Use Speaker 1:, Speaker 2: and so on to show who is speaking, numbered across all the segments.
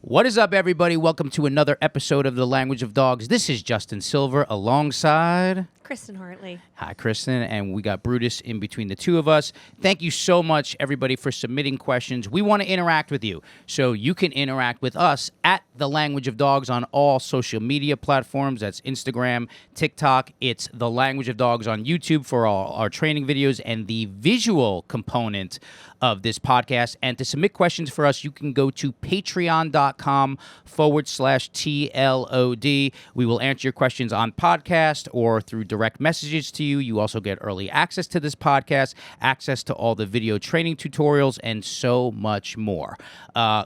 Speaker 1: What is up, everybody? Welcome to another episode of The Language of Dogs. This is Justin Silver alongside
Speaker 2: Kristen Hartley.
Speaker 1: Hi, Kristen, and we got Brutus in between the two of us. Thank you so much, everybody, for submitting questions. We want to interact with you, so you can interact with us at The Language of Dogs on all social media platforms. That's Instagram, TikTok. It's The Language of Dogs on YouTube for all our training videos and the visual component of this podcast. And to submit questions for us, you can go to patreon.com/TLOD. We will answer your questions on podcast or through direct messages to you. You also get early access to this podcast, access to all the video training tutorials, and so much more.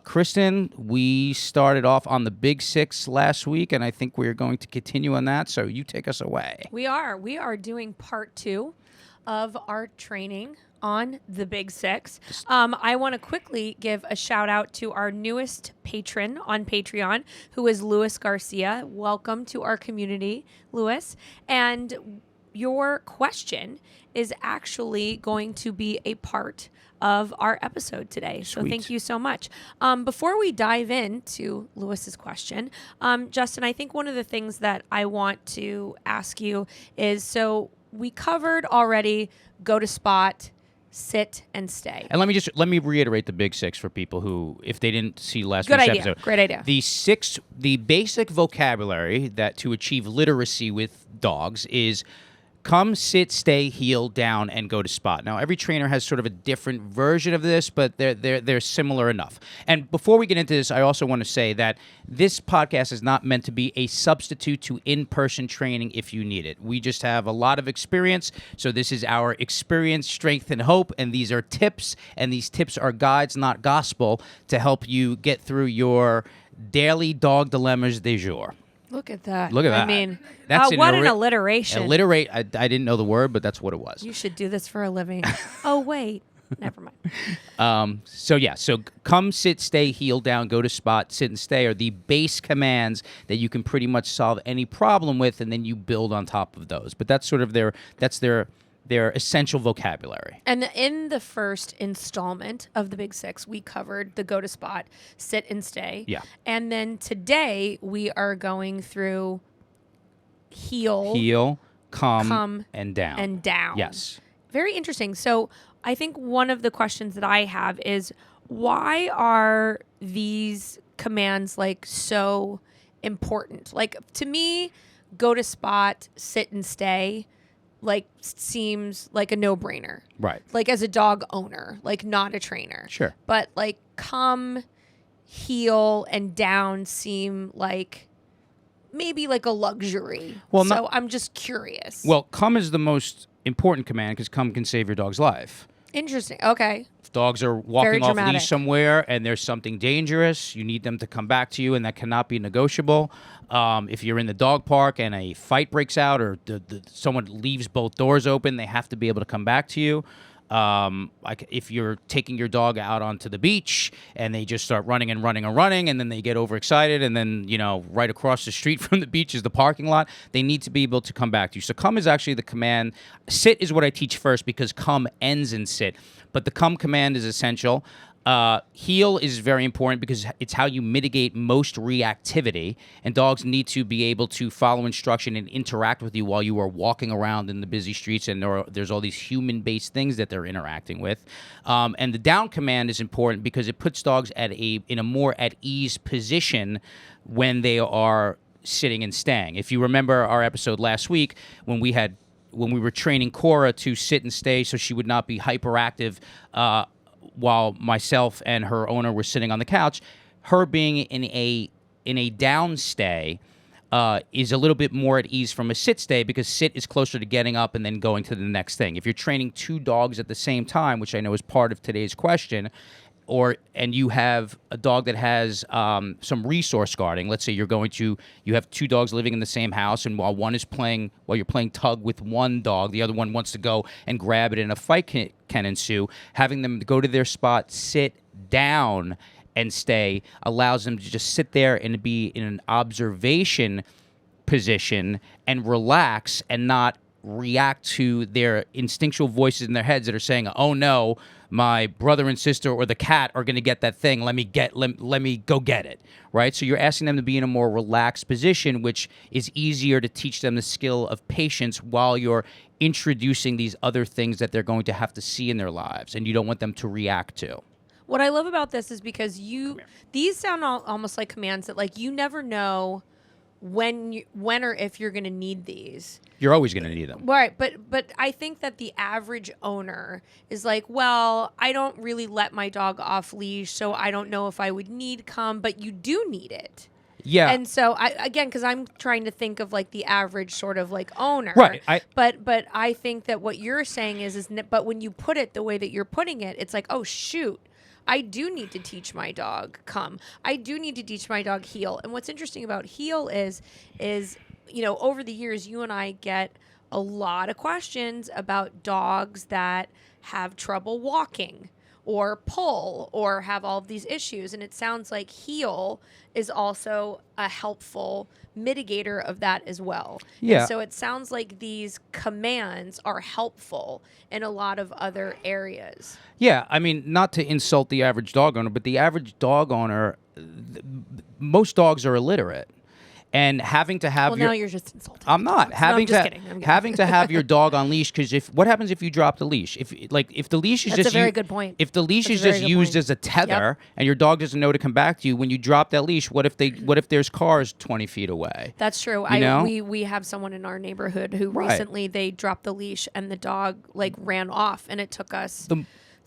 Speaker 1: Kristen, we started off on the Big Six last week, and I think we're going to continue on that, so you take us away.
Speaker 2: We are doing part 2 of our training on the Big Six. I want to quickly give a shout out to our newest patron on Patreon, who is Luis Garcia. Welcome to our community, Luis. And your question is actually going to be a part of our episode today. So
Speaker 1: Sweet.
Speaker 2: Thank you so much. Before we dive into Lewis's question, Justin, I think one of the things that I want to ask you is, so we covered already go to spot, sit, and stay.
Speaker 1: And let me reiterate the Big Six for people who, if they didn't see last week's episode.
Speaker 2: Great idea.
Speaker 1: The basic vocabulary that to achieve literacy with dogs is come, sit, stay, heel, down, and go to spot. Now, every trainer has sort of a different version of this, but they're similar enough. And before we get into this, I also want to say that this podcast is not meant to be a substitute to in-person training if you need it. We just have a lot of experience, so this is our experience, strength, and hope, and these are tips, and these tips are guides, not gospel, to help you get through your daily dog dilemmas du jour.
Speaker 2: Look at that.
Speaker 1: Look at that.
Speaker 2: I mean,
Speaker 1: That's
Speaker 2: what an alliteration.
Speaker 1: I didn't know the word, but that's what it was.
Speaker 2: You should do this for a living. Oh, wait. Never mind.
Speaker 1: So come, sit, stay, heel, down, go to spot, sit, and stay are the base commands that you can pretty much solve any problem with, and then you build on top of those. But that's sort of their essential vocabulary.
Speaker 2: And in the first installment of the Big Six, we covered the go to spot, sit, and stay.
Speaker 1: Yeah.
Speaker 2: And then today we are going through heel,
Speaker 1: come, and down.
Speaker 2: And down.
Speaker 1: Yes.
Speaker 2: Very interesting. So I think one of the questions that I have is, why are these commands like so important? Like, to me, go to spot, sit, and stay like seems like a no-brainer.
Speaker 1: Right.
Speaker 2: Like, as a dog owner, like not a trainer.
Speaker 1: Sure.
Speaker 2: But like come, heel, and down seem like maybe like a luxury.
Speaker 1: Well,
Speaker 2: so I'm just curious.
Speaker 1: Well, come is the most important command because come can save your dog's life.
Speaker 2: Interesting. Okay.
Speaker 1: If dogs are walking off
Speaker 2: dramatic.
Speaker 1: leash somewhere and there's something dangerous, you need them to come back to you, and that cannot be negotiable. If you're in the dog park and a fight breaks out, or someone leaves both doors open, they have to be able to come back to you. Like if you're taking your dog out onto the beach and they just start running, and then they get overexcited, and then, right across the street from the beach is the parking lot, they need to be able to come back to you. So come is actually the command. Sit is what I teach first because come ends in sit, but the come command is essential. Heel is very important because it's how you mitigate most reactivity, and dogs need to be able to follow instruction and interact with you while you are walking around in the busy streets, and there's all these human-based things that they're interacting with. And the down command is important because it puts dogs in a more at ease position when they are sitting and staying. If you remember our episode last week when we were training Cora to sit and stay so she would not be hyperactive, while myself and her owner were sitting on the couch, her being in a down stay is a little bit more at ease from a sit stay, because sit is closer to getting up and then going to the next thing. If you're training two dogs at the same time, which I know is part of today's question, and you have a dog that has some resource guarding. Let's say you have two dogs living in the same house, and while you're playing tug with one dog, the other one wants to go and grab it, and a fight can ensue. Having them go to their spot, sit down, and stay allows them to just sit there and be in an observation position and relax and not react to their instinctual voices in their heads that are saying, oh no, my brother and sister or the cat are going to get that thing. Let me go get it, right? So you're asking them to be in a more relaxed position, which is easier to teach them the skill of patience while you're introducing these other things that they're going to have to see in their lives, and you don't want them to react to.
Speaker 2: What I love about this is because these sound almost like commands that like you never know when or if you're going to need these.
Speaker 1: You're always going to need them.
Speaker 2: Right, but I think that the average owner is like, well, I don't really let my dog off leash, so I don't know if I would need come, but you do need it.
Speaker 1: Yeah.
Speaker 2: And so because I'm trying to think of like the average sort of like owner.
Speaker 1: Right.
Speaker 2: But I think that what you're saying but when you put it the way that you're putting it, it's like, oh shoot, I do need to teach my dog come. I do need to teach my dog heel. And what's interesting about heel is, over the years, you and I get a lot of questions about dogs that have trouble walking or pull or have all of these issues. And it sounds like heel is also a helpful mitigator of that as well.
Speaker 1: Yeah.
Speaker 2: And so it sounds like these commands are helpful in a lot of other areas.
Speaker 1: Yeah, I mean, not to insult the average dog owner, but the average dog owner, most dogs are illiterate. And having to have
Speaker 2: now you're just insulting.
Speaker 1: I'm not.
Speaker 2: I'm just kidding.
Speaker 1: Having to have your dog on leash, because what happens if you drop the leash? If the leash is
Speaker 2: That's a very good point.
Speaker 1: If the leash is just used as a tether and your dog doesn't know to come back to you, when you drop that leash, what if there's cars 20 feet away?
Speaker 2: That's true. We have someone in our neighborhood who recently they dropped the leash and the dog like ran off, and it took us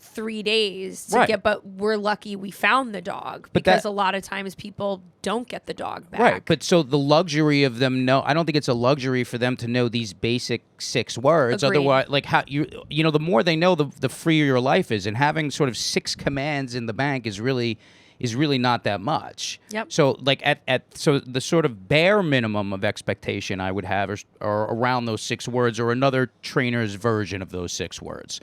Speaker 2: 3 days to get, but we're lucky we found the dog, because a lot of times people don't get the dog back.
Speaker 1: Right, but so the luxury of them I don't think it's a luxury for them to know these basic 6 words.
Speaker 2: Agreed.
Speaker 1: Otherwise, like how the more they know, the freer your life is, and having sort of 6 commands in the bank is really not that much.
Speaker 2: Yep.
Speaker 1: So like so the sort of bare minimum of expectation I would have are around those 6 words or another trainer's version of those 6 words.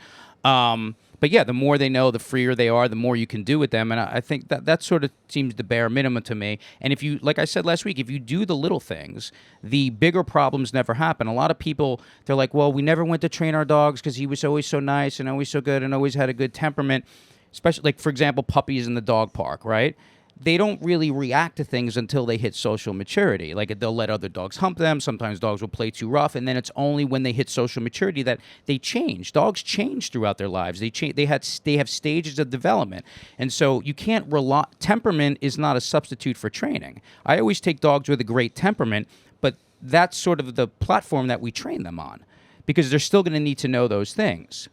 Speaker 1: But yeah, the more they know, the freer they are, the more you can do with them. And I think that sort of seems the bare minimum to me. And if you, like I said last week, if you do the little things, the bigger problems never happen. A lot of people, they're like, well, we never went to train our dogs because he was always so nice and always so good and always had a good temperament. Especially, like, for example, puppies in the dog park, right? They don't really react to things until they hit social maturity. Like, they'll let other dogs hump them. Sometimes dogs will play too rough, and then it's only when they hit social maturity that they change. Dogs change throughout their lives. They have stages of development, and so you can't rely. Temperament is not a substitute for training. I always take dogs with a great temperament, but that's sort of the platform that we train them on, because they're still going to need to know those things.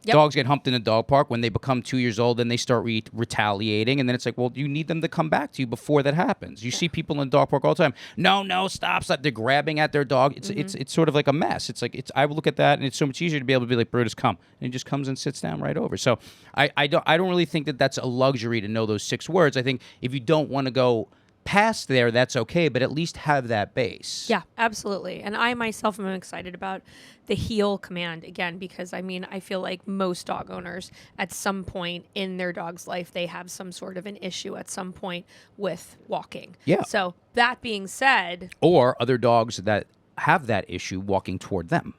Speaker 1: Yep. Dogs get humped in a dog park when they become 2 years old, and they start retaliating, and then it's like, well, you need them to come back to you before that happens. You see people in the dog park all the time. No, stop! They're grabbing at their dog. It's sort of like a mess. I would look at that, and it's so much easier to be able to be like, Brutus, come, and he just comes and sits down right over. So I don't really think that that's a luxury to know those 6 words. I think if you don't want to go past there, that's okay, but at least have that base.
Speaker 2: Yeah, absolutely. And I myself am excited about the heel command again, because I feel like most dog owners at some point in their dog's life, they have some sort of an issue at some point with walking.
Speaker 1: Yeah.
Speaker 2: So that being said,
Speaker 1: or other dogs that have that issue walking toward them,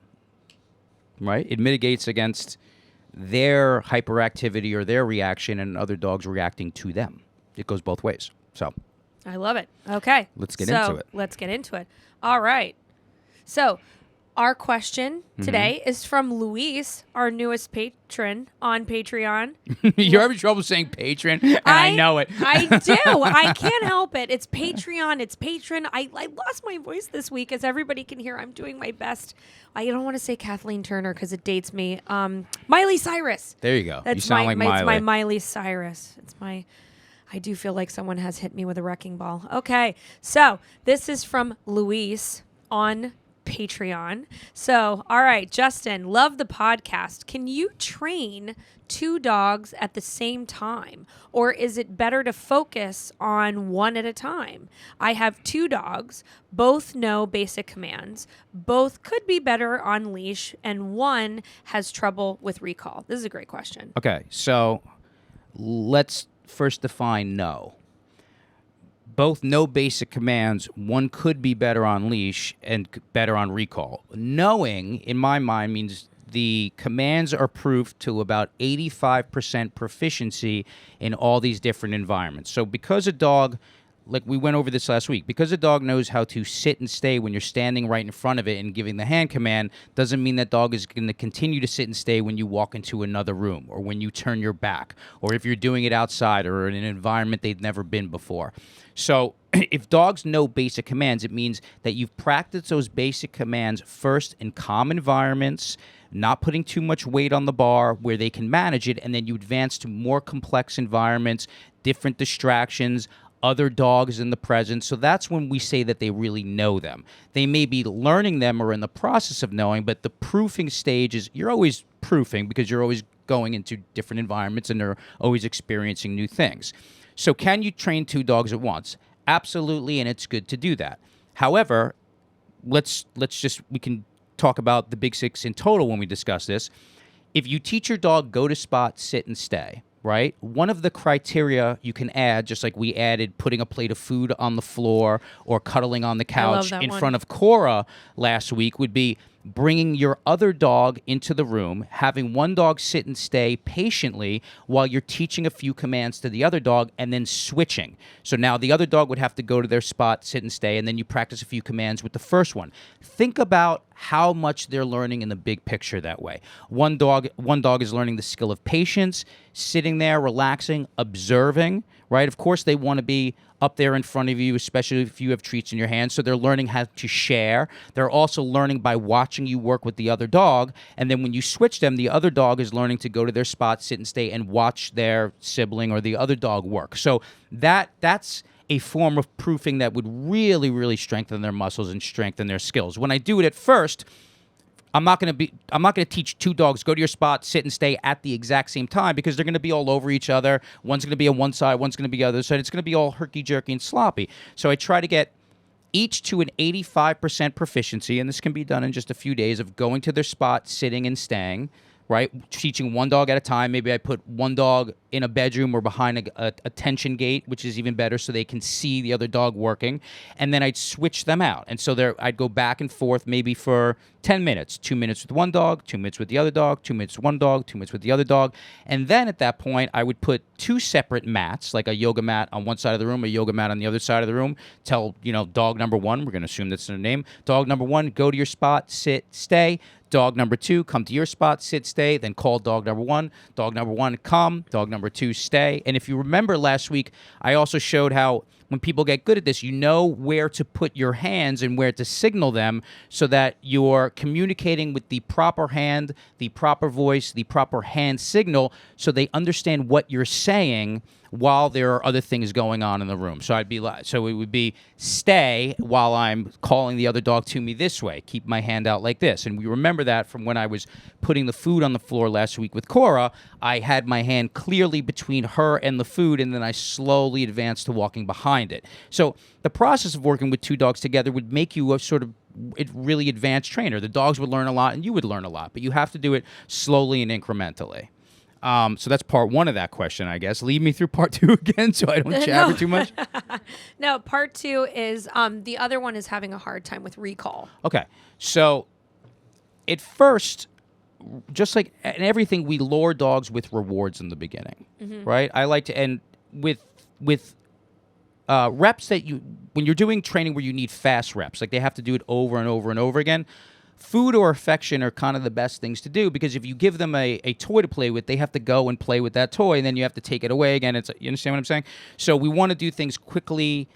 Speaker 1: right? It mitigates against their hyperactivity or their reaction and other dogs reacting to them. It goes both ways. So
Speaker 2: I love it. Okay.
Speaker 1: Let's get into it.
Speaker 2: Let's get into it. All right. So our question today is from Luis, our newest patron on Patreon.
Speaker 1: You're having trouble saying patron, and I know it.
Speaker 2: I do. I can't help it. It's Patreon. It's patron. I lost my voice this week, as everybody can hear. I'm doing my best. I don't want to say Kathleen Turner because it dates me. Miley Cyrus.
Speaker 1: There you go.
Speaker 2: That's
Speaker 1: you sound like Miley.
Speaker 2: It's my Miley Cyrus. I do feel like someone has hit me with a wrecking ball. Okay, so this is from Luis on Patreon. So, all right, Justin, love the podcast. Can you train 2 dogs at the same time, or is it better to focus on one at a time? I have 2 dogs, both know basic commands, both could be better on leash, and one has trouble with recall. This is a great question.
Speaker 1: Okay, so let's first define no. Both know basic commands. One could be better on leash and better on recall. Knowing, in my mind, means the commands are proof to about 85% proficiency in all these different environments. So because a dog, like we went over this last week, because a dog knows how to sit and stay when you're standing right in front of it and giving the hand command, doesn't mean that dog is going to continue to sit and stay when you walk into another room or when you turn your back or if you're doing it outside or in an environment they've never been before. So if dogs know basic commands, it means that you've practiced those basic commands first in calm environments, not putting too much weight on the bar where they can manage it, and then you advance to more complex environments, different distractions, other dogs in the presence. So that's when we say that they really know them. They may be learning them or in the process of knowing, but the proofing stage is you're always proofing because you're always going into different environments and they're always experiencing new things. So can you train 2 dogs at once? Absolutely, and it's good to do that. However, we can talk about the big 6 in total when we discuss this. If you teach your dog go to spot, sit, and stay, right? One of the criteria you can add, just like we added putting a plate of food on the floor or cuddling on the couch in front of Cora last week, would be bringing your other dog into the room, having one dog sit and stay patiently while you're teaching a few commands to the other dog, and then switching. So now the other dog would have to go to their spot, sit and stay, and then you practice a few commands with the first one. Think about how much they're learning in the big picture that way. One dog is learning the skill of patience, sitting there, relaxing, observing, right? Of course, they want to be up there in front of you, especially if you have treats in your hand. So they're learning how to share. They're also learning by watching you work with the other dog. And then when you switch them, the other dog is learning to go to their spot, sit and stay, and watch their sibling or the other dog work. So that's a form of proofing that would really, really strengthen their muscles and strengthen their skills. When I do it at first, I'm not going to teach 2 dogs, go to your spot, sit and stay at the exact same time, because they're going to be all over each other. One's going to be on one side, one's going to be on the other side. It's going to be all herky-jerky and sloppy. So I try to get each to an 85% proficiency, and this can be done in just a few days, of going to their spot, sitting and staying, right? Teaching one dog at a time. Maybe I put one dog in a bedroom or behind a tension gate, which is even better, so they can see the other dog working. And then I'd switch them out. And so I'd go back and forth maybe for 10 minutes. 2 minutes with one dog, 2 minutes with the other dog, 2 minutes with one dog, 2 minutes with the other dog. And then at that point, I would put 2 separate mats, like a yoga mat on one side of the room, a yoga mat on the other side of the room. Tell, dog number 1, we're going to assume that's their name. Dog number 1, go to your spot, sit, stay. Dog number 2, come to your spot, sit, stay, then call dog number 1. Dog number 1, come. Dog number 2, stay. And if you remember last week, I also showed how when people get good at this, you know where to put your hands and where to signal them so that you're communicating with the proper hand, the proper voice, the proper hand signal, so they understand what you're saying while there are other things going on in the room. So it would be stay while I'm calling the other dog to me this way. Keep my hand out like this. And we remember that from when I was putting the food on the floor last week with Cora. I had my hand clearly between her and the food, and then I slowly advanced to walking behind it. So the process of working with 2 dogs together would make you a sort of really advanced trainer. The dogs would learn a lot and you would learn a lot, but you have to do it slowly and incrementally. So that's part 1 of that question, I guess. Lead me through part 2 again so I don't jabber too much.
Speaker 2: No, part 2 is the other one is having a hard time with recall. Okay.
Speaker 1: So at first, just like in everything, we lure dogs with rewards in the beginning, right? I like to end with reps that when you're doing training where you need fast reps, like they have to do it over and over and over again. Food or affection are kind of the best things to do, because if you give them a toy to play with, they have to go and play with that toy, and then you have to take it away again. You understand what I'm saying? So we want to do things quickly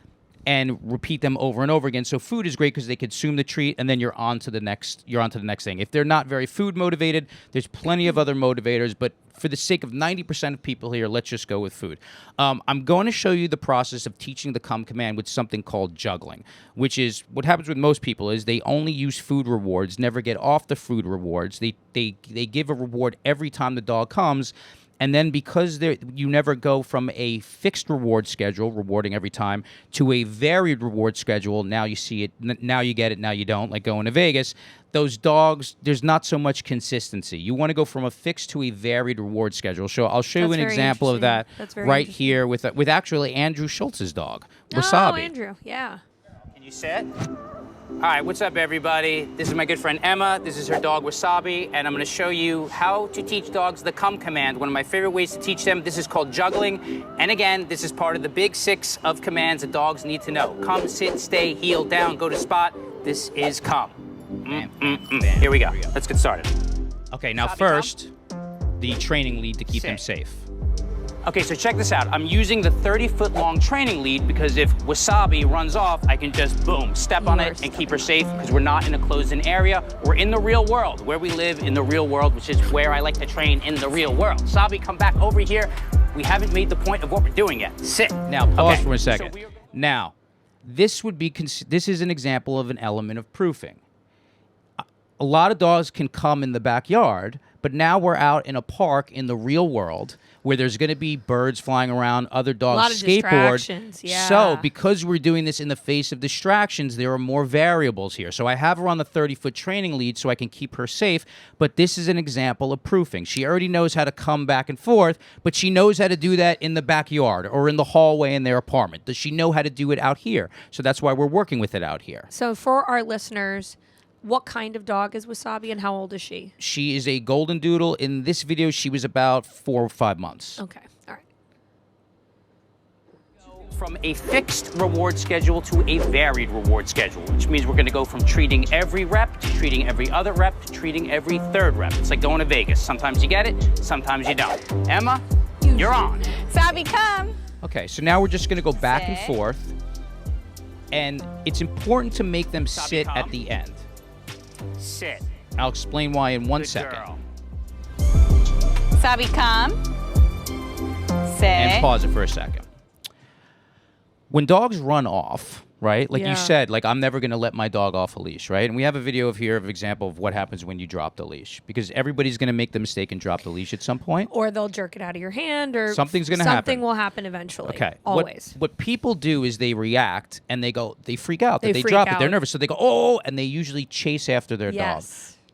Speaker 1: and repeat them over and over again. So food is great because they consume the treat, and then you're on to the next thing. If they're not very food motivated, there's plenty of other motivators, but for the sake of 90% of people here, let's just go with food. I'm going to show you the process of teaching the come command with something called juggling, which is what happens with most people is they only use food rewards, never get off the food rewards. They give a reward every time the dog comes. And then because you never go from a fixed reward schedule, rewarding every time, to a varied reward schedule, now you see it, now you get it, now you don't, like going to Vegas, those dogs, there's not so much consistency. You want to go from a fixed to a varied reward schedule. So I'll show you an example of that right here with actually Andrew Schultz's dog, Wasabi.
Speaker 2: Oh, Andrew, yeah.
Speaker 3: Can you sit?
Speaker 1: All right, what's up, everybody? This is my good friend Emma. This is her dog Wasabi, and I'm going to show you how to teach dogs the come command. One of my favorite ways to teach them. This is called juggling, and again, this is part of the big 6 of commands that dogs need to know. Come, sit, stay, heel, down, go to spot. This is come. Here we go. Let's get started. Okay, now first, the training lead to keep them safe. Okay, so check this out. I'm using the 30-foot long training lead because if Wasabi runs off, I can just, boom, step on it and keep her safe because we're not in a closed-in area. We're in the real world, where we live in the real world, which is where I like to train in the real world. Wasabi, come back over here. We haven't made the point of what we're doing yet. Sit. Now, pause for a second. Now, this is an example of an element of proofing. A lot of dogs can come in the backyard, but now we're out in a park in the real world where there's going to be birds flying around, other dogs
Speaker 2: a lot of distractions, yeah.
Speaker 1: So because we're doing this in the face of distractions, there are more variables here. So I have her on the 30-foot training lead so I can keep her safe, but this is an example of proofing. She already knows how to come back and forth, but she knows how to do that in the backyard or in the hallway in their apartment. Does she know how to do it out here? So that's why we're working with it out here.
Speaker 2: So for our listeners, what kind of dog is Wasabi and how old is she?
Speaker 1: She is a golden doodle. In this video, she was about 4 or 5 months.
Speaker 2: Okay, all right.
Speaker 1: From a fixed reward schedule to a varied reward schedule, which means we're going to go from treating every rep to treating every other rep to treating every third rep. It's like going to Vegas. Sometimes you get it, sometimes you don't. Emma, you're on.
Speaker 3: Wasabi, come.
Speaker 1: Okay, so now we're just going to go back and forth. And it's important to make them sit at the end. Sit. I'll explain why in one second.
Speaker 3: Wasabi, come. Sit.
Speaker 1: And pause it for a second. When dogs run off, right? Like you said, like I'm never going to let my dog off a leash, right? And we have a video here of example of what happens when you drop the leash, because everybody's going to make the mistake and drop the leash at some point.
Speaker 2: Or they'll jerk it out of your hand, or
Speaker 1: something's going to happen.
Speaker 2: Something will happen eventually.
Speaker 1: Okay.
Speaker 2: Always.
Speaker 1: What people do is they react and they freak out that they
Speaker 2: freak
Speaker 1: drop it.
Speaker 2: out.
Speaker 1: They're nervous, so they go, oh, and they usually chase after their dog.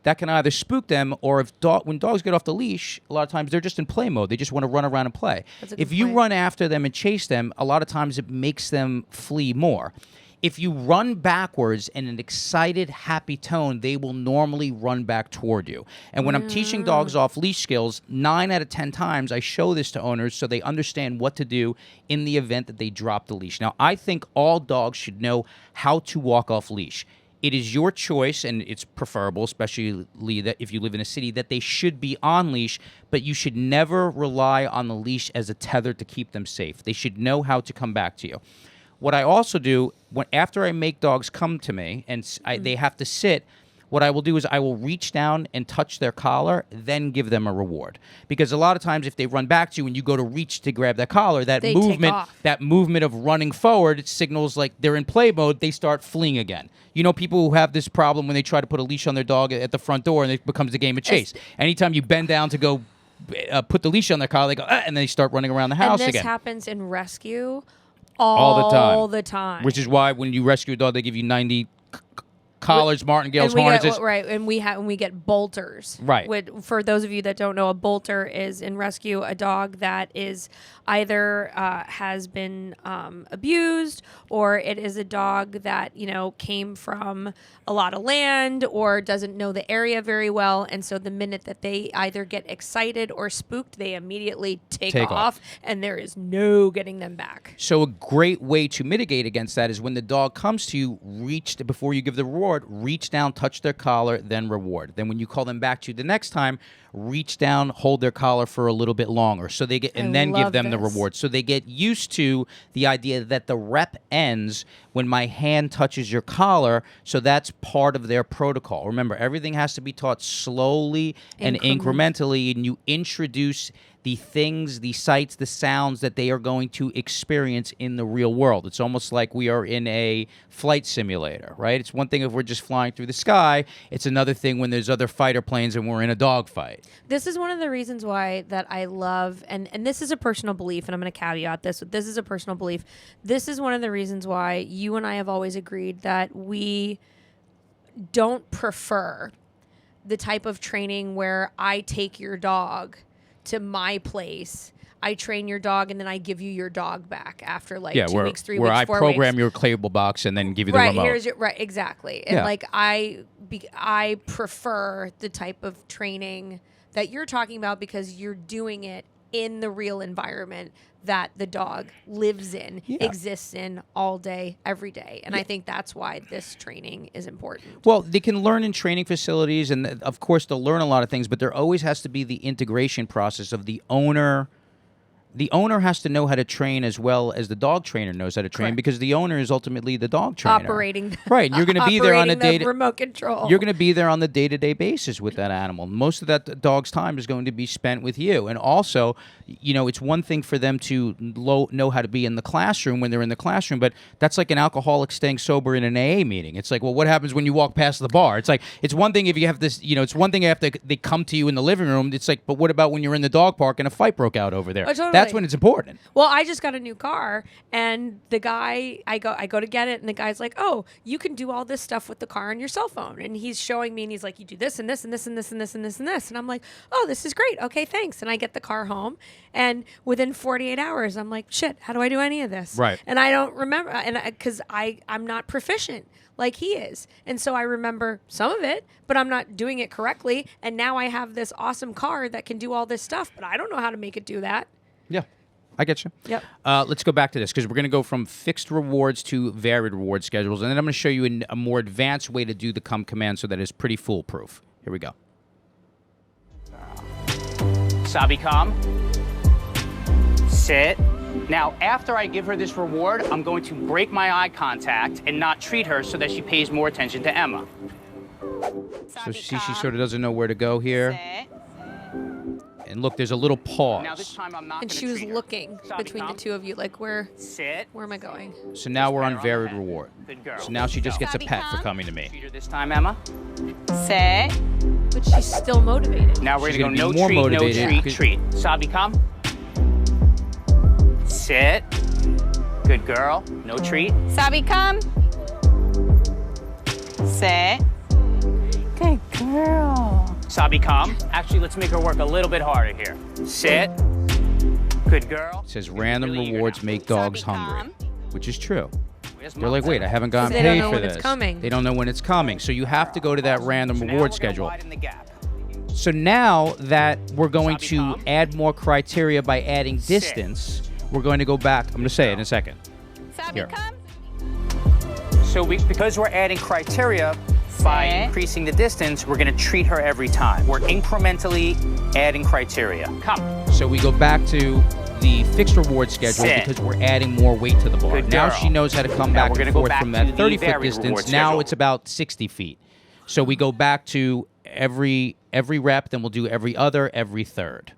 Speaker 1: That can either spook them, or when dogs get off the leash, a lot of times they're just in play mode. They just want to run around and play. If you run after them and chase them, a lot of times it makes them flee more. If you run backwards in an excited, happy tone, they will normally run back toward you. And when I'm teaching dogs off leash skills, 9 out of 10 times I show this to owners so they understand what to do in the event that they drop the leash. Now, I think all dogs should know how to walk off leash. It is your choice, and it's preferable, especially that if you live in a city, that they should be on leash, but you should never rely on the leash as a tether to keep them safe. They should know how to come back to you. What I also do, after I make dogs come to me and they have to sit, what I will do is I will reach down and touch their collar, then give them a reward. Because a lot of times if they run back to you and you go to reach to grab that collar, that movement of running forward, it signals like they're in play mode, they start fleeing again. You know, people who have this problem when they try to put a leash on their dog at the front door and it becomes a game of chase. Anytime you bend down to go put the leash on their collar, they go, and they start running around the house again.
Speaker 2: And this happens in rescue
Speaker 1: all
Speaker 2: the time.
Speaker 1: Which is why when you rescue a dog, they give you 90 collars, martingales, harnesses.
Speaker 2: And we get bolters.
Speaker 1: Right.
Speaker 2: For those of you that don't know, a bolter is in rescue a dog that is either has been abused, or it is a dog that came from a lot of land or doesn't know the area very well, and so the minute that they either get excited or spooked, they immediately take off, and there is no getting them back.
Speaker 1: So a great way to mitigate against that is when the dog comes to you, before you give the reward, reach down, touch their collar, then reward. Then when you call them back to you the next time, reach down, hold their collar for a little bit longer, so they get, and then give them the reward. So they get used to the idea that the rep ends when my hand touches your collar. So that's part of their protocol. Remember, everything has to be taught slowly and incrementally, and you introduce the things, the sights, the sounds that they are going to experience in the real world. It's almost like we are in a flight simulator, right? It's one thing if we're just flying through the sky. It's another thing when there's other fighter planes and we're in a dogfight.
Speaker 2: This is one of the reasons why that I love, and this is a personal belief, and I'm going to caveat this, this is a personal belief. This is one of the reasons why you and I have always agreed that we don't prefer the type of training where I take your dog to my place. I train your dog and then I give you your dog back after like 2
Speaker 1: where,
Speaker 2: weeks, 3
Speaker 1: where
Speaker 2: weeks,
Speaker 1: I
Speaker 2: 4
Speaker 1: program
Speaker 2: weeks.
Speaker 1: your cable box and then give you the
Speaker 2: Right,
Speaker 1: remote.
Speaker 2: here's your right, exactly. And
Speaker 1: Yeah.
Speaker 2: like I prefer the type of training that you're talking about because you're doing it in the real environment that the dog lives in, exists in all day, every day. And I think that's why this training is important.
Speaker 1: Well, they can learn in training facilities, and of course they'll learn a lot of things, but there always has to be the integration process of the owner. The owner has to know how to train as well as the dog trainer knows how to train,
Speaker 2: Correct.
Speaker 1: because the owner is ultimately the dog trainer.
Speaker 2: Operating.
Speaker 1: Right, and you're going to be there on a
Speaker 2: operating
Speaker 1: day.
Speaker 2: the remote control.
Speaker 1: You're going to be there on the day-to-day basis with that animal. Most of that dog's time is going to be spent with you. And also, you know, it's one thing for them to know how to be in the classroom when they're in the classroom, but that's like an alcoholic staying sober in an AA meeting. It's like, well, what happens when you walk past the bar? It's like, it's one thing if you have this, you know, it's one thing after they come to you in the living room. It's like, but what about when you're in the dog park and a fight broke out over there?
Speaker 2: Oh, totally.
Speaker 1: That's when it's important.
Speaker 2: Well, I just got a new car, and the guy, I go to get it, and the guy's like, "Oh, you can do all this stuff with the car on your cell phone." And he's showing me, and he's like, "You do this and this and this and this and this and this and this." And I'm like, "Oh, this is great. Okay, thanks." And I get the car home, and within 48 hours, I'm like, "Shit, how do I do any of this?"
Speaker 1: Right.
Speaker 2: And I don't remember, and because I'm not proficient like he is, and so I remember some of it, but I'm not doing it correctly. And now I have this awesome car that can do all this stuff, but I don't know how to make it do that.
Speaker 1: Yeah. I get you.
Speaker 2: Yep.
Speaker 1: Let's go back to this because we're going to go from fixed rewards to varied reward schedules, and then I'm going to show you a more advanced way to do the come command so that it's pretty foolproof. Here we go.
Speaker 4: Sabi, come. Sit. Now, after I give her this reward, I'm going to break my eye contact and not treat her so that she pays more attention to Emma.
Speaker 1: So see, she sort of doesn't know where to go here.
Speaker 3: Sit.
Speaker 1: And look, there's a little pause.
Speaker 4: Now this time I'm not
Speaker 2: And
Speaker 4: gonna
Speaker 2: she was
Speaker 4: treat her.
Speaker 2: looking
Speaker 4: Sabi,
Speaker 2: between the
Speaker 4: come.
Speaker 2: two of you, like, where
Speaker 4: Sit.
Speaker 2: am I going?
Speaker 1: So now we're on
Speaker 4: Pat her on the
Speaker 1: varied
Speaker 4: head.
Speaker 1: reward.
Speaker 4: Good girl.
Speaker 1: So now she just gets a
Speaker 3: Sabi,
Speaker 1: pet for
Speaker 3: come.
Speaker 1: coming to me.
Speaker 4: Treat her this time, Emma.
Speaker 3: Sit.
Speaker 2: But she's still motivated.
Speaker 4: Now we're
Speaker 1: She's
Speaker 4: gonna
Speaker 1: gonna
Speaker 4: go
Speaker 1: be
Speaker 4: no
Speaker 1: more
Speaker 4: treat,
Speaker 1: motivated
Speaker 4: no treat,
Speaker 1: because-
Speaker 4: treat. Sabi, come. Sit. Good girl. No treat.
Speaker 3: Sabi, come. Sit. Good girl.
Speaker 4: Sabi, come. Actually, let's make her work a little bit harder here. Sit. Good girl.
Speaker 1: It says random
Speaker 4: Really eager
Speaker 1: rewards
Speaker 4: now.
Speaker 1: make dogs
Speaker 3: Sabi,
Speaker 1: hungry,
Speaker 3: come.
Speaker 1: which is true.
Speaker 4: Where's
Speaker 1: They're
Speaker 4: Mom?
Speaker 1: like, wait, I haven't gotten
Speaker 2: They don't
Speaker 1: paid
Speaker 2: know
Speaker 1: for
Speaker 2: when
Speaker 1: this.
Speaker 2: it's coming.
Speaker 1: They don't know when it's coming. So you have to go to that random
Speaker 4: So now
Speaker 1: reward
Speaker 4: we're gonna
Speaker 1: schedule.
Speaker 4: widen the gap.
Speaker 1: So now that we're going
Speaker 4: Sabi,
Speaker 1: to
Speaker 4: come.
Speaker 1: add more criteria by adding
Speaker 4: Sit.
Speaker 1: distance, we're going to go back. I'm going to say it in a second.
Speaker 3: Sabi,
Speaker 1: Here.
Speaker 3: come.
Speaker 4: So because we're adding criteria by
Speaker 3: Sit.
Speaker 4: increasing the distance, we're going to treat her every time. We're incrementally adding criteria. Come.
Speaker 1: So we go back to the fixed reward schedule
Speaker 4: Sit.
Speaker 1: because we're adding more weight to the bar.
Speaker 4: Good
Speaker 1: Now
Speaker 4: girl.
Speaker 1: she knows how to come
Speaker 4: Now
Speaker 1: back
Speaker 4: we're
Speaker 1: and
Speaker 4: gonna go
Speaker 1: forth
Speaker 4: back
Speaker 1: from
Speaker 4: to
Speaker 1: that
Speaker 4: the
Speaker 1: 30-foot
Speaker 4: varied
Speaker 1: distance.
Speaker 4: reward
Speaker 1: Now
Speaker 4: schedule.
Speaker 1: it's about 60 feet. So we go back to every rep, then we'll do every other, every third.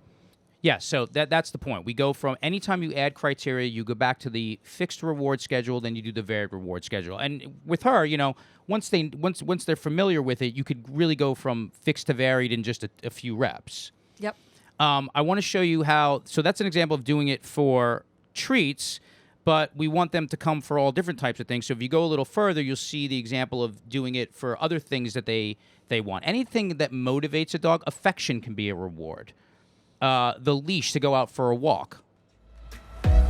Speaker 1: Yeah, so that's the point. We go from anytime you add criteria, you go back to the fixed reward schedule, then you do the varied reward schedule. And with her, you know, once they're familiar with it, you could really go from fixed to varied in just a few reps.
Speaker 2: Yep.
Speaker 1: I want to show you how. So that's an example of doing it for treats, but we want them to come for all different types of things. So if you go a little further, you'll see the example of doing it for other things that they want. Anything that motivates a dog, affection can be a reward. The leash to go out for a walk.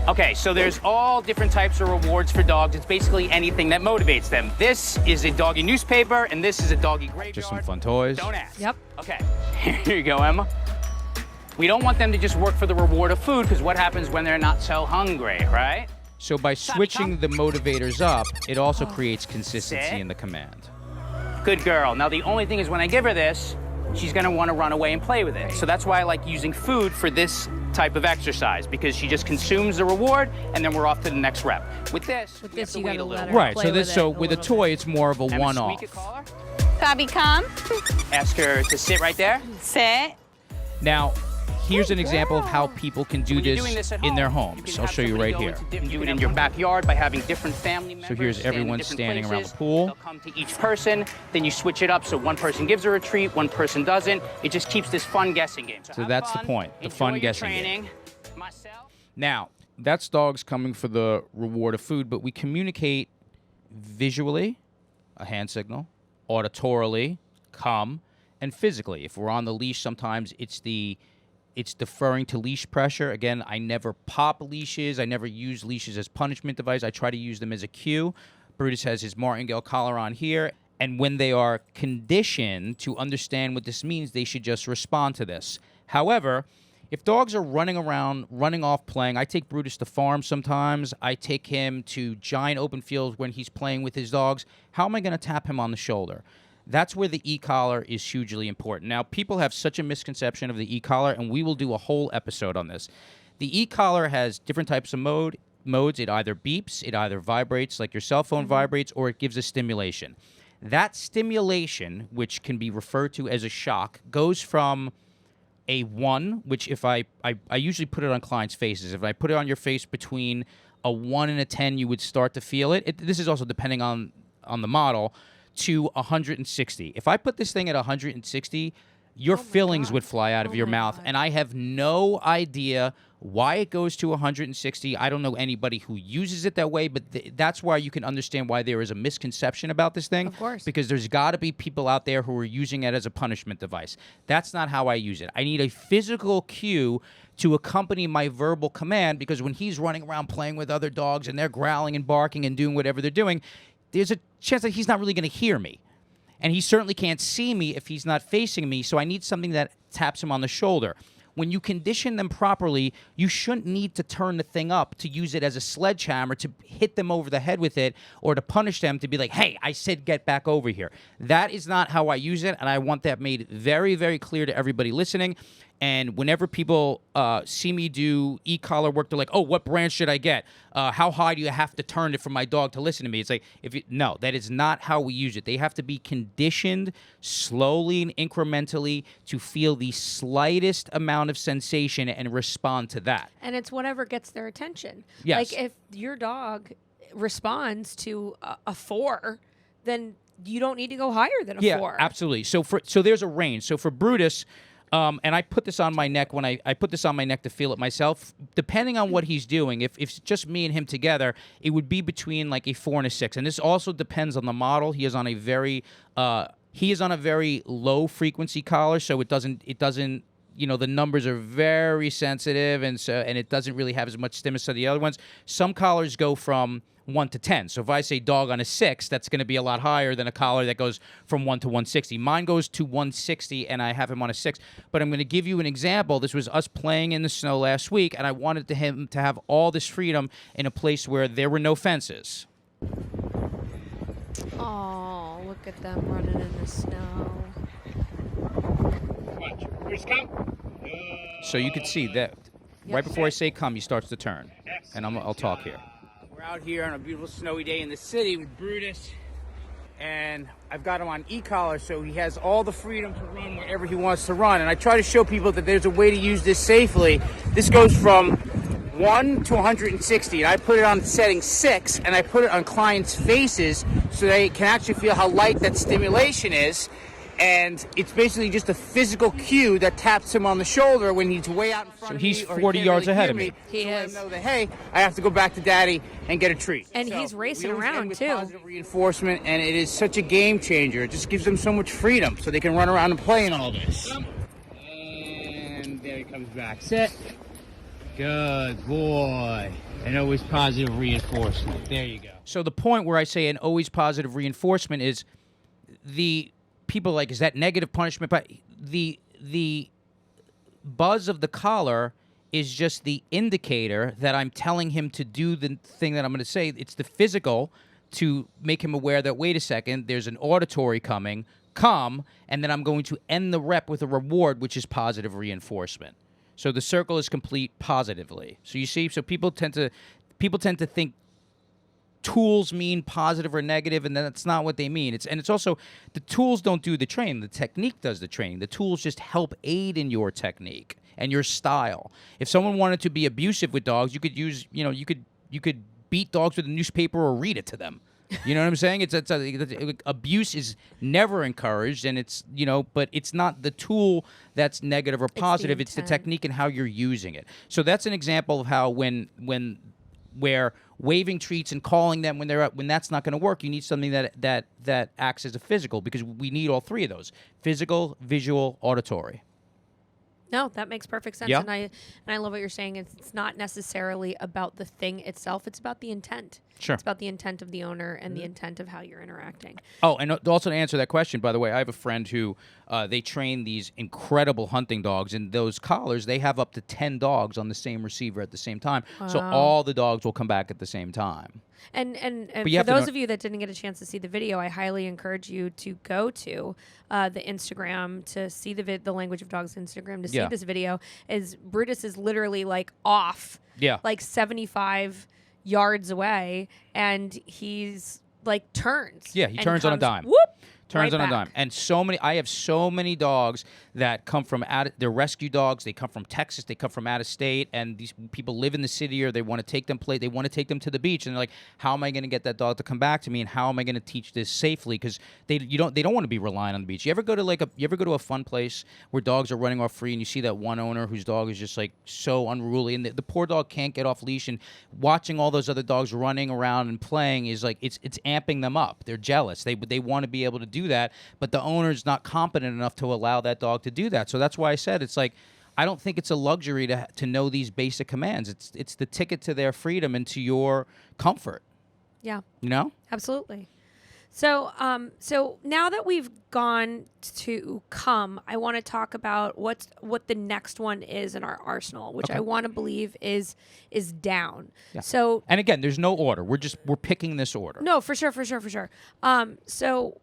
Speaker 4: Okay, so there's all different types of rewards for dogs. It's basically anything that motivates them. This is a doggy newspaper, and this is a doggy graveyard.
Speaker 1: Just some fun toys.
Speaker 4: Don't ask.
Speaker 2: Yep.
Speaker 4: Okay, here you go, Emma. We don't want them to just work for the reward of food, because what happens when they're not so hungry, right?
Speaker 1: So by switching the motivators up, it also
Speaker 2: Oh.
Speaker 1: creates consistency
Speaker 4: Sit.
Speaker 1: in the command.
Speaker 4: Good girl. Now, the only thing is when I give her this, she's going to want to run away and play with it. So that's why I like using food for this type of exercise, because she just consumes the reward, and then we're off to the next rep. With this,
Speaker 2: With
Speaker 4: we have
Speaker 2: this,
Speaker 4: to
Speaker 2: you
Speaker 4: wait
Speaker 2: gotta
Speaker 4: a little
Speaker 2: let her
Speaker 4: while.
Speaker 1: Right.
Speaker 2: play
Speaker 1: So this.
Speaker 2: with
Speaker 1: So
Speaker 2: it a
Speaker 1: with a
Speaker 2: little
Speaker 1: toy,
Speaker 2: bit.
Speaker 1: it's more of a
Speaker 4: Emma,
Speaker 1: one-off.
Speaker 4: squeak a collar.
Speaker 3: Sabi, come.
Speaker 4: Ask her to sit right there.
Speaker 3: Sit.
Speaker 1: Now, here's an example of how people can do
Speaker 4: When you're
Speaker 1: this
Speaker 4: doing this at
Speaker 1: in their
Speaker 4: home,
Speaker 1: homes.
Speaker 4: can
Speaker 1: I'll
Speaker 4: have
Speaker 1: show you
Speaker 4: somebody
Speaker 1: right
Speaker 4: go
Speaker 1: here.
Speaker 4: into You do it in your backyard by having different family members.
Speaker 1: here's
Speaker 4: stand in
Speaker 1: everyone
Speaker 4: different
Speaker 1: standing around the
Speaker 4: places.
Speaker 1: pool.
Speaker 4: They'll come to each person, then you switch it up so one person gives her a treat, one person doesn't. It just keeps this fun guessing game.
Speaker 1: So
Speaker 4: have
Speaker 1: that's the
Speaker 4: fun,
Speaker 1: point, the
Speaker 4: enjoy
Speaker 1: fun
Speaker 4: your
Speaker 1: guessing game.
Speaker 4: training. Myself.
Speaker 1: Now, that's dogs coming for the reward of food, but we communicate visually, a hand signal, auditorily, come, and physically. If we're on the leash, sometimes it's the it's deferring to leash pressure. Again, I never pop leashes. I never use leashes as punishment device. I try to use them as a cue. Brutus has his Martingale collar on here. And when they are conditioned to understand what this means, they should just respond to this. However, if dogs are running around, running off playing, I take Brutus to farm sometimes. I take him to giant open fields when he's playing with his dogs. How am I going to tap him on the shoulder? That's where the e-collar is hugely important. Now, people have such a misconception of the e-collar, and we will do a whole episode on this. The e-collar has different types of modes. It either beeps, it either vibrates like your cell phone vibrates, or it gives a stimulation. That stimulation, which can be referred to as a shock, goes from a 1, which if I usually put it on clients' faces. If I put it on your face between a 1 and a 10, you would start to feel it. This is also depending on the model, to 160. If I put this thing at 160, your fillings would fly out of your mouth, and I have no idea why it goes to 160. I don't know anybody who uses it that way, but that's why you can understand why there is a misconception about this thing.
Speaker 2: Of course.
Speaker 1: Because there's got to be people out there who are using it as a punishment device. That's not how I use it. I need a physical cue to accompany my verbal command, because when he's running around playing with other dogs and they're growling and barking and doing whatever they're doing, there's a chance that he's not really going to hear me. And he certainly can't see me if he's not facing me, so I need something that taps him on the shoulder. When you condition them properly, you shouldn't need to turn the thing up to use it as a sledgehammer to hit them over the head with it, or to punish them to be like, hey, I said get back over here. That is not how I use it, and I want that made very, very clear to everybody listening. And whenever people see me do e-collar work, they're like, oh, what brand should I get? How high do you have to turn it for my dog to listen to me? It's like, no, that is not how we use it. They have to be conditioned slowly and incrementally to feel the slightest amount of sensation and respond to that.
Speaker 2: And it's whatever gets their attention.
Speaker 1: Yes.
Speaker 2: Like if your dog responds to a 4, then you don't need to go higher than a 4.
Speaker 1: Yeah, absolutely. So there's a range. So for Brutus, and I put this on my neck when I put this on my neck to feel it myself. Depending on what he's doing, if it's just me and him together, it would be between like a 4 and a 6. And this also depends on the model. He is on a very low frequency collar, so it doesn't. The numbers are very sensitive, and it doesn't really have as much stimulus as the other ones. Some collars go from 1 to 10. So if I say dog on a 6, that's going to be a lot higher than a collar that goes from 1 to 160. Mine goes to 160, and I have him on a 6. But I'm going to give you an example. This was us playing in the snow last week, and I wanted him to have all this freedom in a place where there were no fences.
Speaker 2: Oh, look at them running in the snow.
Speaker 1: So you can see that right before I say come, he starts to turn. And I'll talk here.
Speaker 4: We're out here on a beautiful snowy day in the city with Brutus, and I've got him on e-collar, so he has all the freedom to run wherever he wants to run. And I try to show people that there's a way to use this safely. This goes from 1 to 160, and I put it on setting 6, and I put it on clients' faces so they can actually feel how light that stimulation is. And it's basically just a physical cue that taps him on the shoulder when he's way out in front of me.
Speaker 1: So he's 40 yards ahead of me.
Speaker 2: He is.
Speaker 4: Let him know that, hey, I have to go back to daddy and get a treat.
Speaker 2: And he's racing
Speaker 4: we always
Speaker 2: around,
Speaker 4: end with
Speaker 2: too.
Speaker 4: Positive reinforcement, and it is such a game changer. It just gives them so much freedom so they can run around and play in all this. And there he comes back. Sit. Good boy. And always positive reinforcement. There you go.
Speaker 1: So the point where I say an always positive reinforcement is the people like, is that negative punishment? But the buzz of the collar is just the indicator that I'm telling him to do the thing that I'm going to say. It's the physical to make him aware that, wait a second, there's an auditory coming, come, and then I'm going to end the rep with a reward, which is positive reinforcement. So the circle is complete positively. So you see, so people tend to think tools mean positive or negative, and that's not what they mean. It's also, the tools don't do the training. The technique does the training. The tools just help aid in your technique and your style. If someone wanted to be abusive with dogs, you could use, you could beat dogs with a newspaper or read it to them. You know what I'm saying? Abuse is never encouraged, and but it's not the tool that's negative or positive. It's the technique and how you're using it. So that's an example of how where waving treats and calling them when that's not going to work, you need something that acts as a physical, because we need all three of those: physical, visual, auditory.
Speaker 2: No, that makes perfect sense.
Speaker 1: Yeah.
Speaker 2: And I love what you're saying. It's not necessarily about the thing itself. It's about the intent.
Speaker 1: Sure.
Speaker 2: It's about the intent of the owner and the intent of how you're interacting.
Speaker 1: Oh, and also to answer that question, by the way, I have a friend who they train these incredible hunting dogs, and those collars, they have up to 10 dogs on the same receiver at the same time. So all the dogs will come back at the same time.
Speaker 2: And for
Speaker 1: you have to
Speaker 2: those
Speaker 1: know-
Speaker 2: of you that didn't get a chance to see the video, I highly encourage you to go to the Instagram to see the Language of Dogs Instagram to see this video. As Brutus is literally like off, like 75 yards away, and he's like turns.
Speaker 1: Yeah, he
Speaker 2: and
Speaker 1: turns on a
Speaker 2: comes,
Speaker 1: dime.
Speaker 2: Whoop,
Speaker 1: Turns
Speaker 2: right
Speaker 1: on a
Speaker 2: back.
Speaker 1: dime. And I have so many dogs that come from they're rescue dogs. They come from Texas. They come from out of state. And these people live in the city, or they want to take them they want to take them to the beach. And they're like, how am I going to get that dog to come back to me? And how am I going to teach this safely? Because they don't want to be relying on the beach. You ever go to a fun place where dogs are running off free, and you see that one owner whose dog is just like so unruly, and the poor dog can't get off leash, and watching all those other dogs running around and playing is like it's amping them up. They're jealous. They want to be able to do that, but the owner's not competent enough to allow that dog to do that. So that's why I said it's like, I don't think it's a luxury to know these basic commands. It's the ticket to their freedom and to your comfort.
Speaker 2: Yeah.
Speaker 1: You know?
Speaker 2: Absolutely. So now that we've gone to come, I want to talk about what the next one is in our arsenal, which I want to believe is down.
Speaker 1: Yeah.
Speaker 2: So,
Speaker 1: and again, there's no order. We're picking this order.
Speaker 2: No, for sure. So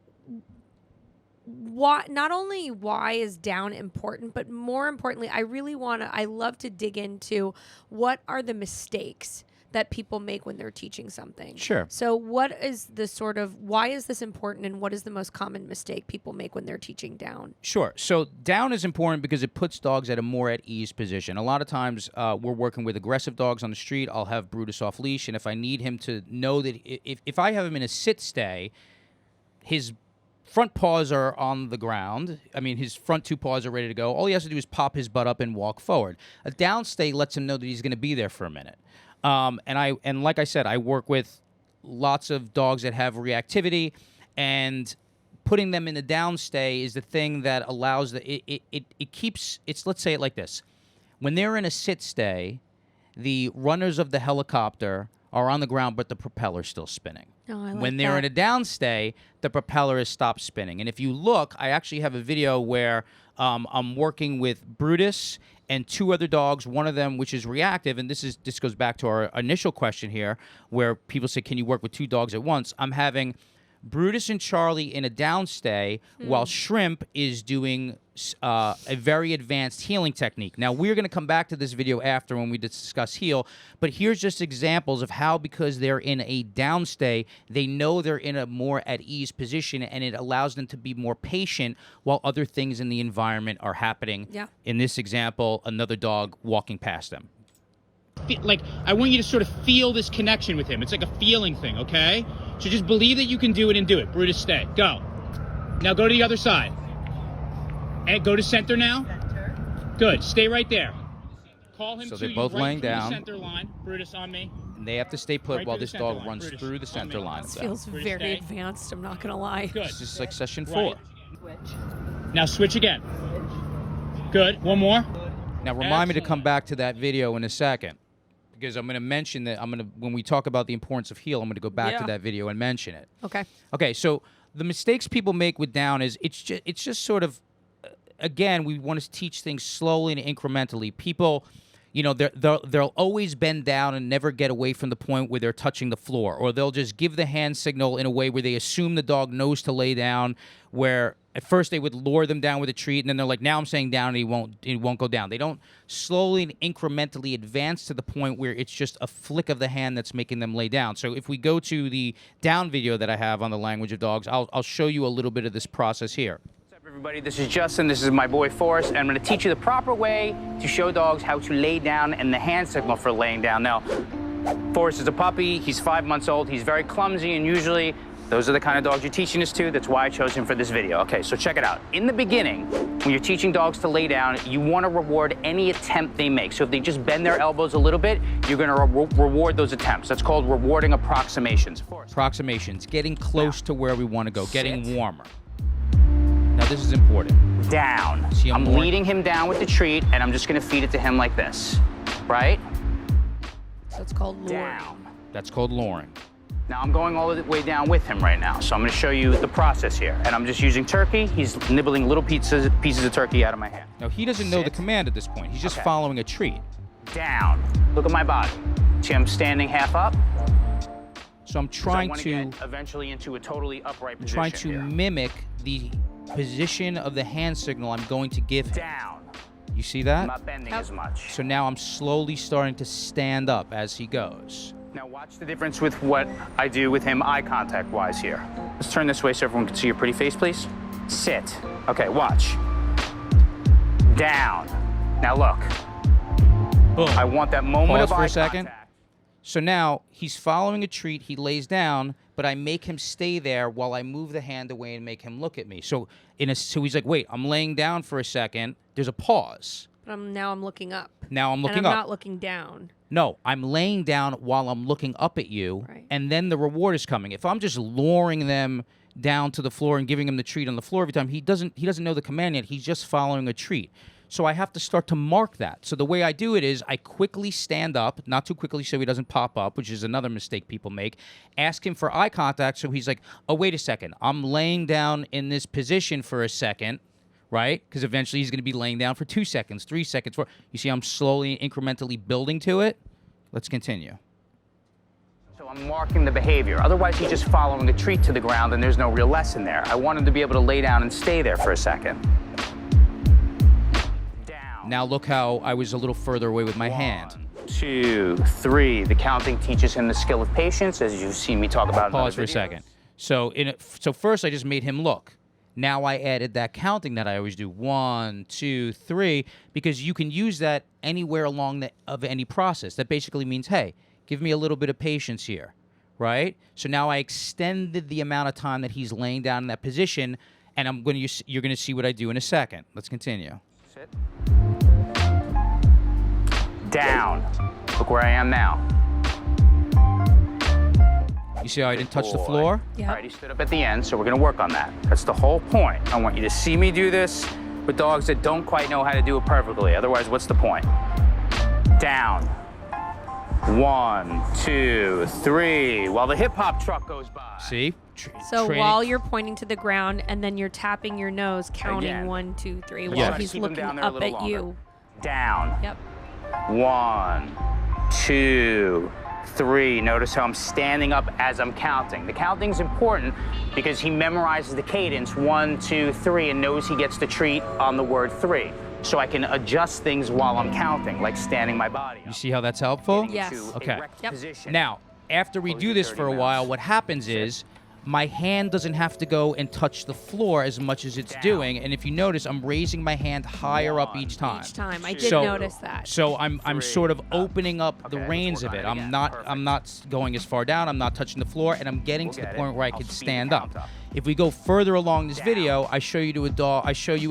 Speaker 2: not only why is down important, but more importantly, I love to dig into what are the mistakes that people make when they're teaching something.
Speaker 1: Sure.
Speaker 2: So what is the why is this important, and what is the most common mistake people make when they're teaching down?
Speaker 1: Sure. So down is important because it puts dogs at a more at ease position. A lot of times we're working with aggressive dogs on the street. I'll have Brutus off leash, and if I need him to know that if I have him in a sit stay, his front paws are on the ground. I mean, his front two paws are ready to go. All he has to do is pop his butt up and walk forward. A down stay lets him know that he's going to be there for a minute. And like I said, I work with lots of dogs that have reactivity, and putting them in a down stay is the thing that allows it keeps let's say it like this. When they're in a sit stay, the runners of the helicopter are on the ground, but the propeller's still spinning.
Speaker 2: Oh, I like
Speaker 1: when they're
Speaker 2: that.
Speaker 1: in a down stay, the propeller has stopped spinning. And if you look, I actually have a video where I'm working with Brutus and two other dogs, one of them which is reactive, and this goes back to our initial question here, where people say, can you work with two dogs at once? I'm having Brutus and Charlie in a downstay while Shrimp is doing a very advanced healing technique. Now, we're going to come back to this video after when we discuss heal, but here's just examples of how, because they're in a downstay, they know they're in a more at ease position, and it allows them to be more patient while other things in the environment are happening.
Speaker 2: Yeah.
Speaker 1: In this example, another dog walking past them. Like, I want you to sort of feel this connection with him. It's like a feeling thing, okay? So just believe that you can do it and do it. Brutus, stay. Go. Now go to the other side. And go to center now. Good. Stay right there. Call him. So they're both laying down. Center line. Brutus on me. And they have to stay put while this dog runs through the center line.
Speaker 2: This feels very advanced, I'm not going to lie.
Speaker 1: Good. This is like session 4. Switch. Now switch again. Good. One more. Now remind me to come back to that video in a second, because I'm going to mention that when we talk about the importance of heal, I'm going to go back to that video and mention it.
Speaker 2: Okay.
Speaker 1: Okay, so the mistakes people make with down is it's just sort of, again, we want to teach things slowly and incrementally. People, you know, they'll always bend down and never get away from the point where they're touching the floor, or they'll just give the hand signal in a way where they assume the dog knows to lay down, where at first they would lure them down with a treat, and then they're like, now I'm saying down, and he won't go down. They don't slowly and incrementally advance to the point where it's just a flick of the hand that's making them lay down. So if we go to the down video that I have on the Language of Dogs, I'll show you a little bit of this process here.
Speaker 4: What's up, everybody? This is Justin. This is my boy Forrest, and I'm going to teach you the proper way to show dogs how to lay down and the hand signal for laying down. Now, Forrest is a puppy. He's 5 months old. He's very clumsy, and usually those are the kind of dogs you're teaching this to. That's why I chose him for this video. Okay, so check it out. In the beginning, when you're teaching dogs to lay down, you want to reward any attempt they make. So if they just bend their elbows a little bit, you're going to reward those attempts. That's called rewarding approximations.
Speaker 1: Approximations, getting close to where we want to go, getting warmer. Now, this is important.
Speaker 4: down.
Speaker 1: See,
Speaker 4: I'm
Speaker 1: more-
Speaker 4: leading him down with the treat, and I'm just gonna feed it to him like this, right?
Speaker 2: So it's called luring.
Speaker 4: Down.
Speaker 1: That's called luring.
Speaker 4: Now I'm going all the way down with him right now, so I'm gonna show you the process here. And I'm just using turkey. He's nibbling little pieces of turkey out of my hand.
Speaker 1: Now, he doesn't know the
Speaker 4: Sit.
Speaker 1: command at this point. He's just
Speaker 4: Okay.
Speaker 1: following a treat.
Speaker 4: Down. Look at my body. See, I'm standing half up.
Speaker 1: So I'm
Speaker 4: 'Cause I
Speaker 1: trying
Speaker 4: wanna
Speaker 1: to
Speaker 4: get eventually into a totally upright position
Speaker 1: trying to
Speaker 4: here.
Speaker 1: mimic the position of the hand signal I'm going to give him.
Speaker 4: Down.
Speaker 1: You see
Speaker 4: I'm
Speaker 1: that?
Speaker 4: not bending
Speaker 2: Yep.
Speaker 4: as much.
Speaker 1: So now I'm slowly starting to stand up as he goes.
Speaker 4: Now watch the difference with what I do with him eye contact wise here. Let's turn this way so everyone can see your pretty face, please. Sit. Okay, watch. Down. Now look,
Speaker 1: Boom.
Speaker 4: I want that moment
Speaker 1: Pause
Speaker 4: of
Speaker 1: for
Speaker 4: eye
Speaker 1: a second.
Speaker 4: contact.
Speaker 1: So now he's following a treat. He lays down, but I make him stay there while I move the hand away and make him look at me. So so he's like, wait, I'm laying down for a second. There's a pause.
Speaker 2: But now I'm looking up.
Speaker 1: Now I'm looking
Speaker 2: and I'm
Speaker 1: up.
Speaker 2: not looking down.
Speaker 1: No, I'm laying down while I'm looking up at you,
Speaker 2: Right.
Speaker 1: and then the reward is coming. If I'm just luring them down to the floor and giving him the treat on the floor every time, he doesn't know the command yet. He's just following a treat. So I have to start to mark that. So the way I do it is I quickly stand up, not too quickly so he doesn't pop up, which is another mistake people make. Ask him for eye contact so he's like, oh, wait a second. I'm laying down in this position for a second, right? Because eventually he's going to be laying down for 2 seconds, 3 seconds, 4. You see I'm slowly, incrementally building to it? Let's continue.
Speaker 4: So I'm marking the behavior. Otherwise, he's just following a treat to the ground and there's no real lesson there. I want him to be able to lay down and stay there for a second. Down.
Speaker 1: Now look how I was a little further away with my hand.
Speaker 4: 1, 2, 3. The counting teaches him the skill of patience, as you've seen me talk about in
Speaker 1: Pause for
Speaker 4: other
Speaker 1: a
Speaker 4: videos.
Speaker 1: second. So first I just made him look. Now I added that counting that I always do, 1, 2, 3, because you can use that anywhere along of any process. That basically means, hey, give me a little bit of patience here, right? So now I extended the amount of time that he's laying down in that position, and you're going to see what I do in a second. Let's continue.
Speaker 4: Sit. Down. Look where I am now.
Speaker 1: You see how I didn't touch the
Speaker 4: Boy.
Speaker 1: floor?
Speaker 2: Yep.
Speaker 4: All right, he stood up at the end, so we're gonna work on that. That's the whole point. I want you to see me do this with dogs that don't quite know how to do it perfectly. Otherwise, what's the point? Down. 1, 2, 3. While the hip hop truck goes by.
Speaker 1: See?
Speaker 2: So
Speaker 1: Training-
Speaker 2: while you're pointing to the ground and then you're tapping your nose, counting
Speaker 4: Again.
Speaker 2: 1, 2, 3,
Speaker 4: Let's
Speaker 2: while
Speaker 4: try to
Speaker 2: he's
Speaker 4: keep him
Speaker 2: looking
Speaker 4: down there a
Speaker 2: up
Speaker 4: little
Speaker 2: at
Speaker 4: longer.
Speaker 2: you.
Speaker 4: Down.
Speaker 2: Yep.
Speaker 4: 1, 2, 3. Notice how I'm standing up as I'm counting. The counting's important because he memorizes the cadence 1, 2, 3 and knows he gets the treat on the word 3. So I can adjust things while I'm counting, like standing my body
Speaker 1: You
Speaker 4: up.
Speaker 1: see how that's helpful?
Speaker 4: Getting
Speaker 2: Yes.
Speaker 4: into
Speaker 1: Okay.
Speaker 4: erect
Speaker 2: Yep.
Speaker 4: position.
Speaker 1: Now, after we
Speaker 4: Close
Speaker 1: do
Speaker 4: your
Speaker 1: this
Speaker 4: dirty
Speaker 1: for a
Speaker 4: mouth.
Speaker 1: while, what happens is my hand doesn't have to go and touch the floor as much as it's
Speaker 4: Down.
Speaker 1: doing. And if you notice, I'm raising my hand higher up
Speaker 4: 1,
Speaker 1: each time.
Speaker 2: Each time. I did
Speaker 1: So-
Speaker 2: notice that.
Speaker 1: So I'm
Speaker 4: 3,
Speaker 1: sort of
Speaker 4: up.
Speaker 1: opening up the
Speaker 4: Okay, let's
Speaker 1: reins
Speaker 4: work
Speaker 1: of
Speaker 4: on
Speaker 1: it.
Speaker 4: it
Speaker 1: I'm
Speaker 4: again.
Speaker 1: not
Speaker 4: Perfect.
Speaker 1: going as far down. I'm not touching the floor, and I'm getting
Speaker 4: We'll
Speaker 1: to the
Speaker 4: get
Speaker 1: point
Speaker 4: it.
Speaker 1: where I
Speaker 4: I'll
Speaker 1: can
Speaker 4: speed the
Speaker 1: stand up.
Speaker 4: count up.
Speaker 1: If we go further along this
Speaker 4: Down.
Speaker 1: video, I show you a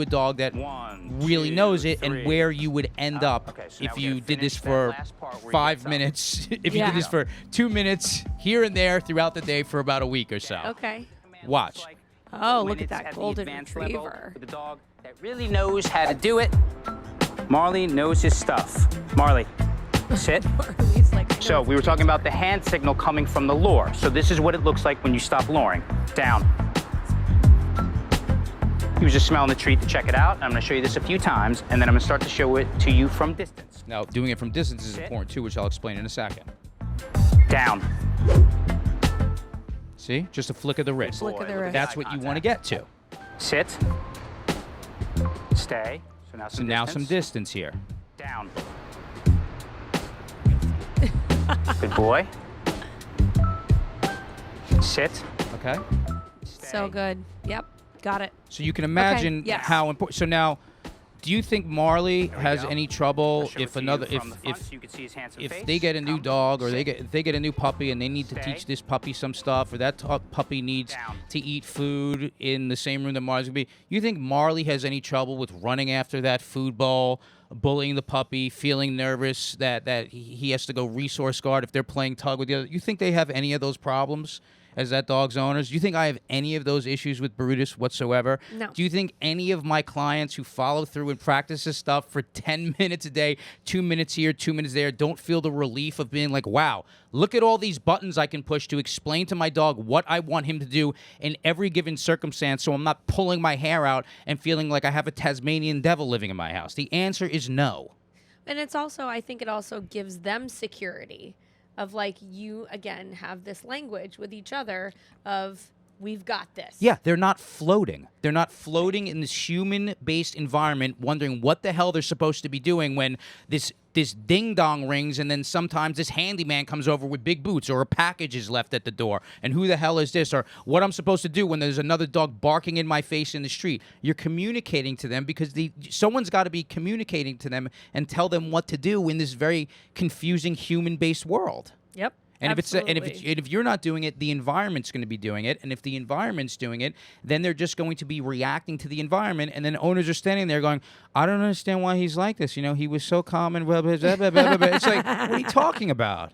Speaker 1: dog that
Speaker 4: 1,
Speaker 1: really
Speaker 4: 2,
Speaker 1: knows it
Speaker 4: 3.
Speaker 1: and where you would end up
Speaker 4: Okay, so now
Speaker 1: if
Speaker 4: we
Speaker 1: you
Speaker 4: gotta
Speaker 1: did this
Speaker 4: finish that
Speaker 1: for
Speaker 4: last part where he
Speaker 1: 5
Speaker 4: gets up.
Speaker 1: minutes. If you
Speaker 2: Yeah.
Speaker 1: did this for 2 minutes here and there throughout the day for about a week or so.
Speaker 2: Okay.
Speaker 1: Watch.
Speaker 2: Oh,
Speaker 4: When
Speaker 2: look at
Speaker 4: it's
Speaker 2: that
Speaker 4: the
Speaker 2: golden
Speaker 4: advanced level
Speaker 2: retriever.
Speaker 4: with a dog that really knows how to do it. Marley knows his stuff. Marley, sit.
Speaker 2: He's like, I
Speaker 4: So
Speaker 2: know
Speaker 4: we were talking about the hand signal coming from the lure. So this is what it looks like when you stop luring. Down. He was just smelling the treat to check it out. I'm gonna show you this a few times, and then I'm gonna start to show it to you from distance.
Speaker 1: Now, doing it from distance is
Speaker 4: Sit.
Speaker 1: important too, which I'll explain in a second.
Speaker 4: Down.
Speaker 1: See? Just a flick of the wrist.
Speaker 2: Flick of the
Speaker 4: Boy, look at
Speaker 2: wrist.
Speaker 1: That's
Speaker 4: eye
Speaker 1: what you want to
Speaker 4: contact.
Speaker 1: get to.
Speaker 4: Sit. Stay. So now
Speaker 1: So
Speaker 4: some
Speaker 1: now
Speaker 4: distance.
Speaker 1: some distance here.
Speaker 4: Down. Good boy. Sit.
Speaker 1: Okay?
Speaker 2: So good. Yep. Got it.
Speaker 1: So you can imagine
Speaker 2: yes.
Speaker 1: how important. So now, do you think Marley
Speaker 4: There we
Speaker 1: has
Speaker 4: go.
Speaker 1: any
Speaker 4: I'll
Speaker 1: trouble
Speaker 4: show it
Speaker 1: if
Speaker 4: to you
Speaker 1: another
Speaker 4: from the front so you can see his handsome
Speaker 1: if
Speaker 4: face.
Speaker 1: they get a new
Speaker 4: Come.
Speaker 1: dog or
Speaker 4: Sit.
Speaker 1: if they get a new puppy and they need to
Speaker 4: Stay.
Speaker 1: teach this puppy some stuff or that puppy needs
Speaker 4: Down.
Speaker 1: to eat food in the same room that Marley's gonna be, you think Marley has any trouble with running after that food bowl, bullying the puppy, feeling nervous that he has to go resource guard if they're playing tug with the other? You think they have any of those problems? as that dog's owners? Do you think I have any of those issues with Brutus whatsoever?
Speaker 2: No.
Speaker 1: Do you think any of my clients who follow through and practice this stuff for 10 minutes a day, 2 minutes here, 2 minutes there, don't feel the relief of being like, wow, look at all these buttons I can push to explain to my dog what I want him to do in every given circumstance, so I'm not pulling my hair out and feeling like I have a Tasmanian devil living in my house? The answer is no.
Speaker 2: And it's also, I think it also gives them security of like, you again have this language with each other of, we've got this.
Speaker 1: Yeah, they're not floating. They're not floating in this human-based environment wondering what the hell they're supposed to be doing when this ding-dong rings, and then sometimes this handyman comes over with big boots, or a package is left at the door, and who the hell is this, or what I'm supposed to do when there's another dog barking in my face in the street. You're communicating to them because someone's got to be communicating to them and tell them what to do in this very confusing human-based world.
Speaker 2: Yep.
Speaker 1: And
Speaker 2: Absolutely.
Speaker 1: if you're not doing it, the environment's going to be doing it. And if the environment's doing it, then they're just going to be reacting to the environment. And then owners are standing there going, I don't understand why he's like this. You know, he was so calm and blah, blah, blah, blah, blah, blah. It's like, what are you talking about?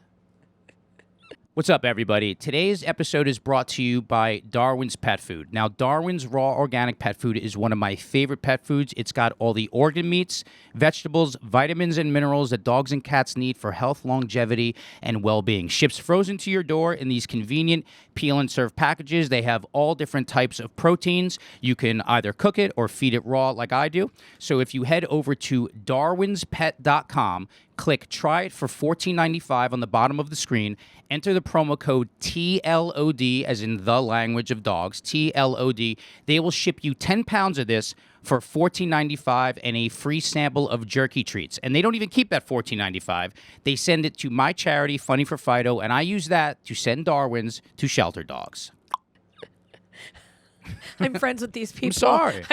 Speaker 1: What's up, everybody? Today's episode is brought to you by Darwin's Pet Food. Now, Darwin's raw organic pet food is one of my favorite pet foods. It's got all the organ meats, vegetables, vitamins, and minerals that dogs and cats need for health, longevity, and well-being. Ships frozen to your door in these convenient peel and serve packages. They have all different types of proteins. You can either cook it or feed it raw like I do. So if you head over to darwinspet.com, click Try It for $14.95 on the bottom of the screen. Enter the promo code TLOD, as in the language of dogs, TLOD. They will ship you 10 pounds of this for $14.95 and a free sample of jerky treats. And they don't even keep that $14.95. They send it to my charity, Funny for Fido, and I use that to send Darwin's to shelter dogs.
Speaker 2: I'm friends with these people.
Speaker 1: sorry.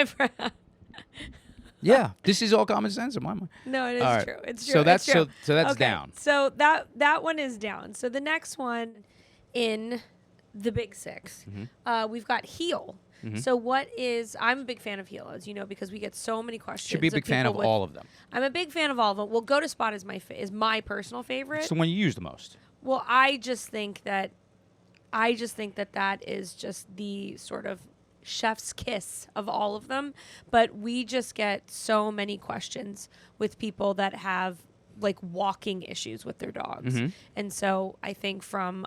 Speaker 1: Yeah, this is all common sense in my mind.
Speaker 2: No, it is
Speaker 1: All right.
Speaker 2: true. It's true.
Speaker 1: So that's
Speaker 2: It's true.
Speaker 1: so that's
Speaker 2: Okay,
Speaker 1: down.
Speaker 2: So that one is down. So the next one in the big six, we've got heel. So I'm a big fan of heel, as you know, because we get so many questions.
Speaker 1: Should be a big fan of all of them.
Speaker 2: I'm a big fan of all of them. Well, Go to Spot is my personal favorite.
Speaker 1: It's the one you use the most.
Speaker 2: Well, I just think that that is just the sort of chef's kiss of all of them. But we just get so many questions with people that have like walking issues with their dogs. And so I think from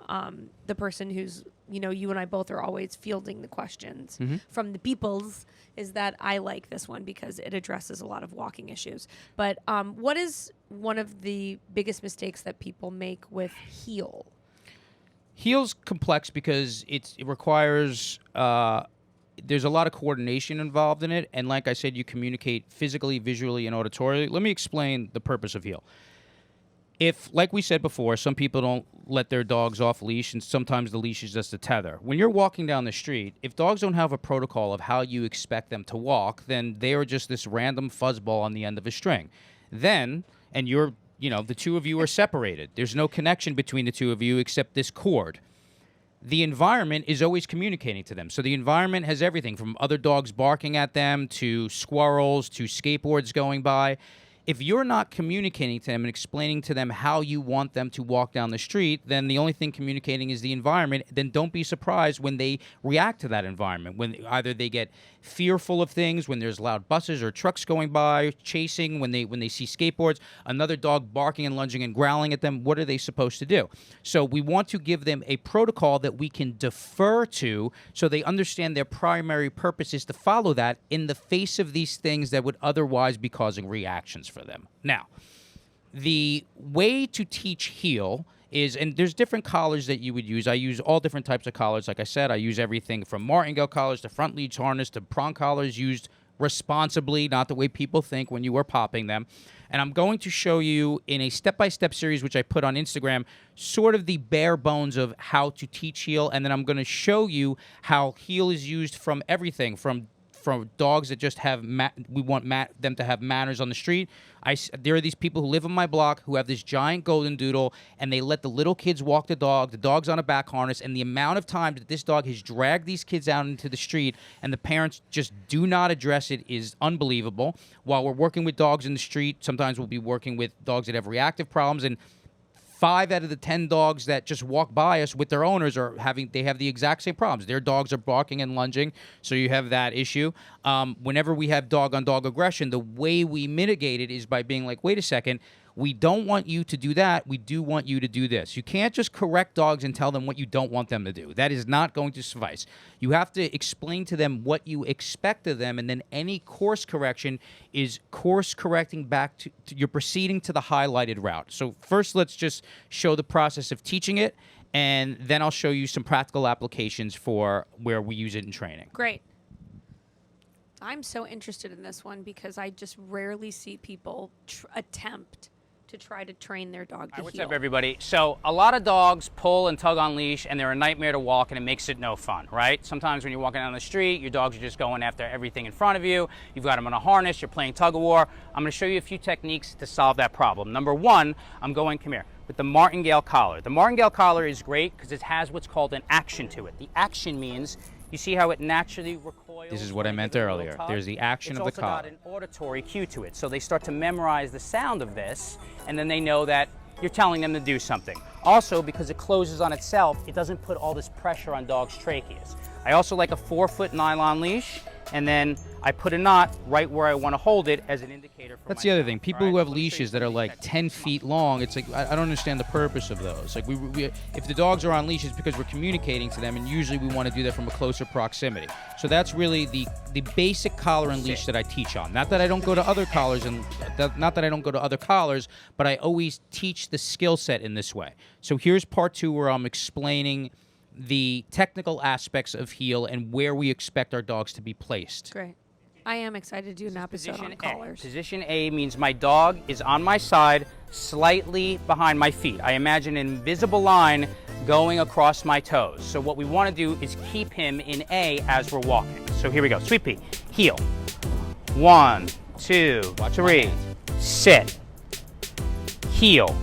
Speaker 2: the person who's, you know, you and I both are always fielding the questions from the peoples, is that I like this one because it addresses a lot of walking issues. But what is one of the biggest mistakes that people make with heel?
Speaker 1: Heel's complex because it requires there's a lot of coordination involved in it, and like I said, you communicate physically, visually, and auditorily. Let me explain the purpose of heel. If, like we said before, some people don't let their dogs off leash, and sometimes the leash is just a tether. When you're walking down the street, if dogs don't have a protocol of how you expect them to walk, then they are just this random fuzzball on the end of a string. Then, and the two of you are separated. There's no connection between the two of you except this cord. The environment is always communicating to them. So the environment has everything from other dogs barking at them to squirrels to skateboards going by. If you're not communicating to them and explaining to them how you want them to walk down the street, then the only thing communicating is the environment. Then don't be surprised when they react to that environment. When either they get fearful of things, when there's loud buses or trucks going by, chasing, when they see skateboards, another dog barking and lunging and growling at them, what are they supposed to do? So we want to give them a protocol that we can defer to so they understand their primary purpose is to follow that in the face of these things that would otherwise be causing reactions for them. Now, the way to teach heel is, and there's different collars that you would use. I use all different types of collars. Like I said, I use everything from martingale collars to front leash harness to prong collars used responsibly, not the way people think when you are popping them. And I'm going to show you in a step-by-step series, which I put on Instagram, sort of the bare bones of how to teach heel. And then I'm going to show you how heel is used from everything, from dogs that just have we want them to have manners on the street. There are these people who live on my block who have this giant golden doodle, and they let the little kids walk the dog. The dog's on a back harness, and the amount of time that this dog has dragged these kids out into the street and the parents just do not address it is unbelievable. While we're working with dogs in the street, sometimes we'll be working with dogs that have reactive problems, and 5 out of the 10 dogs that just walk by us with their owners they have the exact same problems. Their dogs are barking and lunging, so you have that issue. Whenever we have dog-on-dog aggression, the way we mitigate it is by being like, wait a second, we don't want you to do that. We do want you to do this. You can't just correct dogs and tell them what you don't want them to do. That is not going to suffice. You have to explain to them what you expect of them, and then any course correction is course correcting back to you're proceeding to the highlighted route. So first, let's just show the process of teaching it, and then I'll show you some practical applications for where we use it in training.
Speaker 2: Great. I'm so interested in this one because I just rarely see people attempt to try to train their dog to heel.
Speaker 4: What's up, everybody? So a lot of dogs pull and tug on leash, and they're a nightmare to walk, and it makes it no fun, right? Sometimes when you're walking down the street, your dogs are just going after everything in front of you. You've got them on a harness. You're playing tug-of-war. I'm going to show you a few techniques to solve that problem. Number one, come here, with the Martingale Collar. The Martingale Collar is great because it has what's called an action to it. The action means you see how it naturally recoils.
Speaker 1: This is what I meant earlier. There's the action of the collar.
Speaker 4: It's also got an auditory cue to it. So they start to memorize the sound of this, and then they know that you're telling them to do something. Also, because it closes on itself, it doesn't put all this pressure on dogs' tracheas. I also like a 4-foot nylon leash, and then I put a knot right where I want to hold it as an indicator for
Speaker 1: That's the other thing. People who have leashes that are like 10 feet long, it's like, I don't understand the purpose of those. Like, if the dogs are on leashes, because we're communicating to them, and usually we want to do that from a closer proximity. So that's really the basic collar and leash that I teach on. Not that I don't go to other collars, but I always teach the skill set in this way. So here's part 2 where I'm explaining the technical aspects of heel and where we expect our dogs to be placed.
Speaker 2: Great. I am excited to do an episode on collars.
Speaker 4: Position A means my dog is on my side, slightly behind my feet. I imagine an invisible line going across my toes. So what we want to do is keep him in A as we're walking. So here we go. Sweet pea. Heel. 1, 2, 3. Sit. Heel.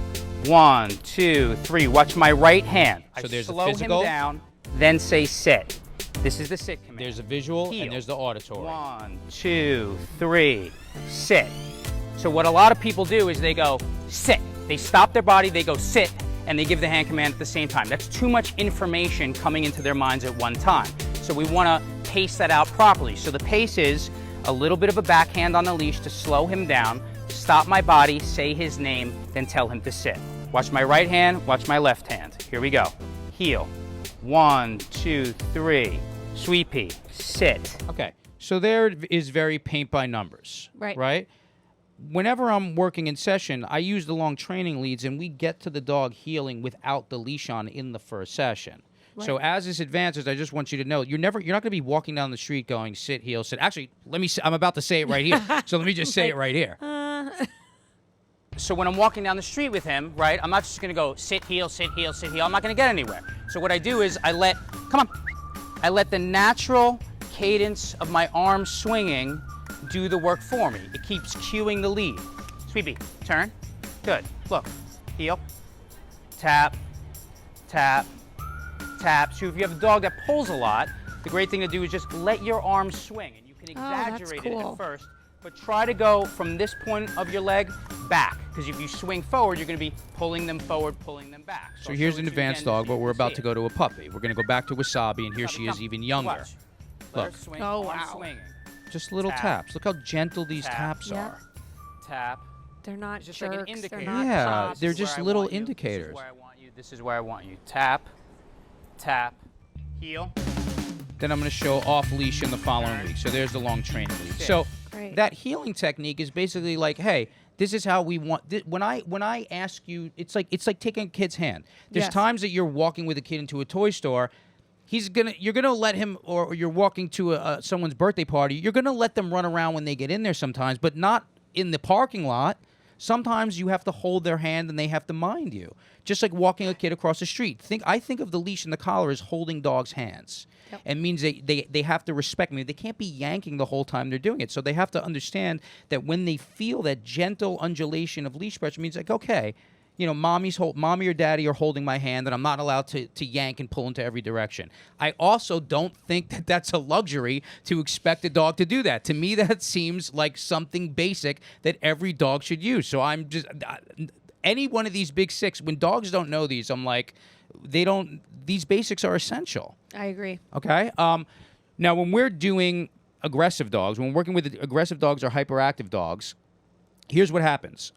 Speaker 4: 1, 2, 3. Watch my right hand.
Speaker 1: So there's
Speaker 4: slow
Speaker 1: a physical.
Speaker 4: him down, then say sit. This is the sit command.
Speaker 1: There's a visual
Speaker 4: Heel.
Speaker 1: and there's the auditory.
Speaker 4: 1, 2, 3. Sit. So what a lot of people do is they go sit. They stop their body, they go sit, and they give the hand command at the same time. That's too much information coming into their minds at one time. So we want to pace that out properly. So the pace is a little bit of a backhand on the leash to slow him down, stop my body, say his name, then tell him to sit. Watch my right hand, watch my left hand. Here we go. Heel. 1, 2, 3. Sweet pea. Sit.
Speaker 1: Okay, so there is very paint by numbers.
Speaker 2: Right.
Speaker 1: Right? Whenever I'm working in session, I use the long training leads, and we get to the dog healing without the leash on in the first session. Right. So as this advances, I just want you to know you're not going to be walking down the street going sit, heel, sit. Actually, I'm about to say it right here. So let me just say it right here.
Speaker 4: So when I'm walking down the street with him, right, I'm not just going to go sit, heel, sit, heel, sit, heel. I'm not going to get anywhere. So what I do is I let the natural cadence of my arm swinging do the work for me. It keeps cueing the lead. Sweepy, turn. Good. Look. Heel. Tap. Tap. Tap. So if you have a dog that pulls a lot, the great thing to do is just let your arm swing. And you can exaggerate it at first, but try to go from this point of your leg back. Because if you swing forward, you're going to be pulling them forward, pulling them back.
Speaker 1: So here's an advanced dog, but we're about to go to a puppy. We're going to go back to Wasabi, and here she is even younger. Look.
Speaker 2: Oh, wow.
Speaker 1: Just little taps. Look how gentle these taps are.
Speaker 4: Tap.
Speaker 2: They're not
Speaker 4: just
Speaker 2: jerks.
Speaker 4: like an indicator.
Speaker 2: They're not
Speaker 1: Yeah,
Speaker 2: chops.
Speaker 1: they're just little indicators.
Speaker 4: This is where I want you. This is where I want you. Tap. Tap. Heel.
Speaker 1: Then I'm going to show off leash in the following week. So there's the long training lead. So
Speaker 2: Great.
Speaker 1: that healing technique is basically like, hey, this is how we want. When I ask you, it's like taking a kid's hand. There's times that you're walking with a kid into a toy store. You're gonna let him, or you're walking to someone's birthday party. You're gonna let them run around when they get in there sometimes, but not in the parking lot. Sometimes you have to hold their hand and they have to mind you. Just like walking a kid across the street. I think of the leash and the collar as holding dogs' hands. Yep. It means they have to respect me. They can't be yanking the whole time they're doing it. So they have to understand that when they feel that gentle undulation of leash pressure, it means like, okay, you know, mommy or daddy are holding my hand, and I'm not allowed to yank and pull into every direction. I also don't think that that's a luxury to expect a dog to do that. To me, that seems like something basic that every dog should use. So any one of these big six, when dogs don't know these, I'm like, these basics are essential.
Speaker 2: I agree.
Speaker 1: Okay. Now, when we're doing aggressive dogs, when we're working with aggressive dogs or hyperactive dogs, here's what happens.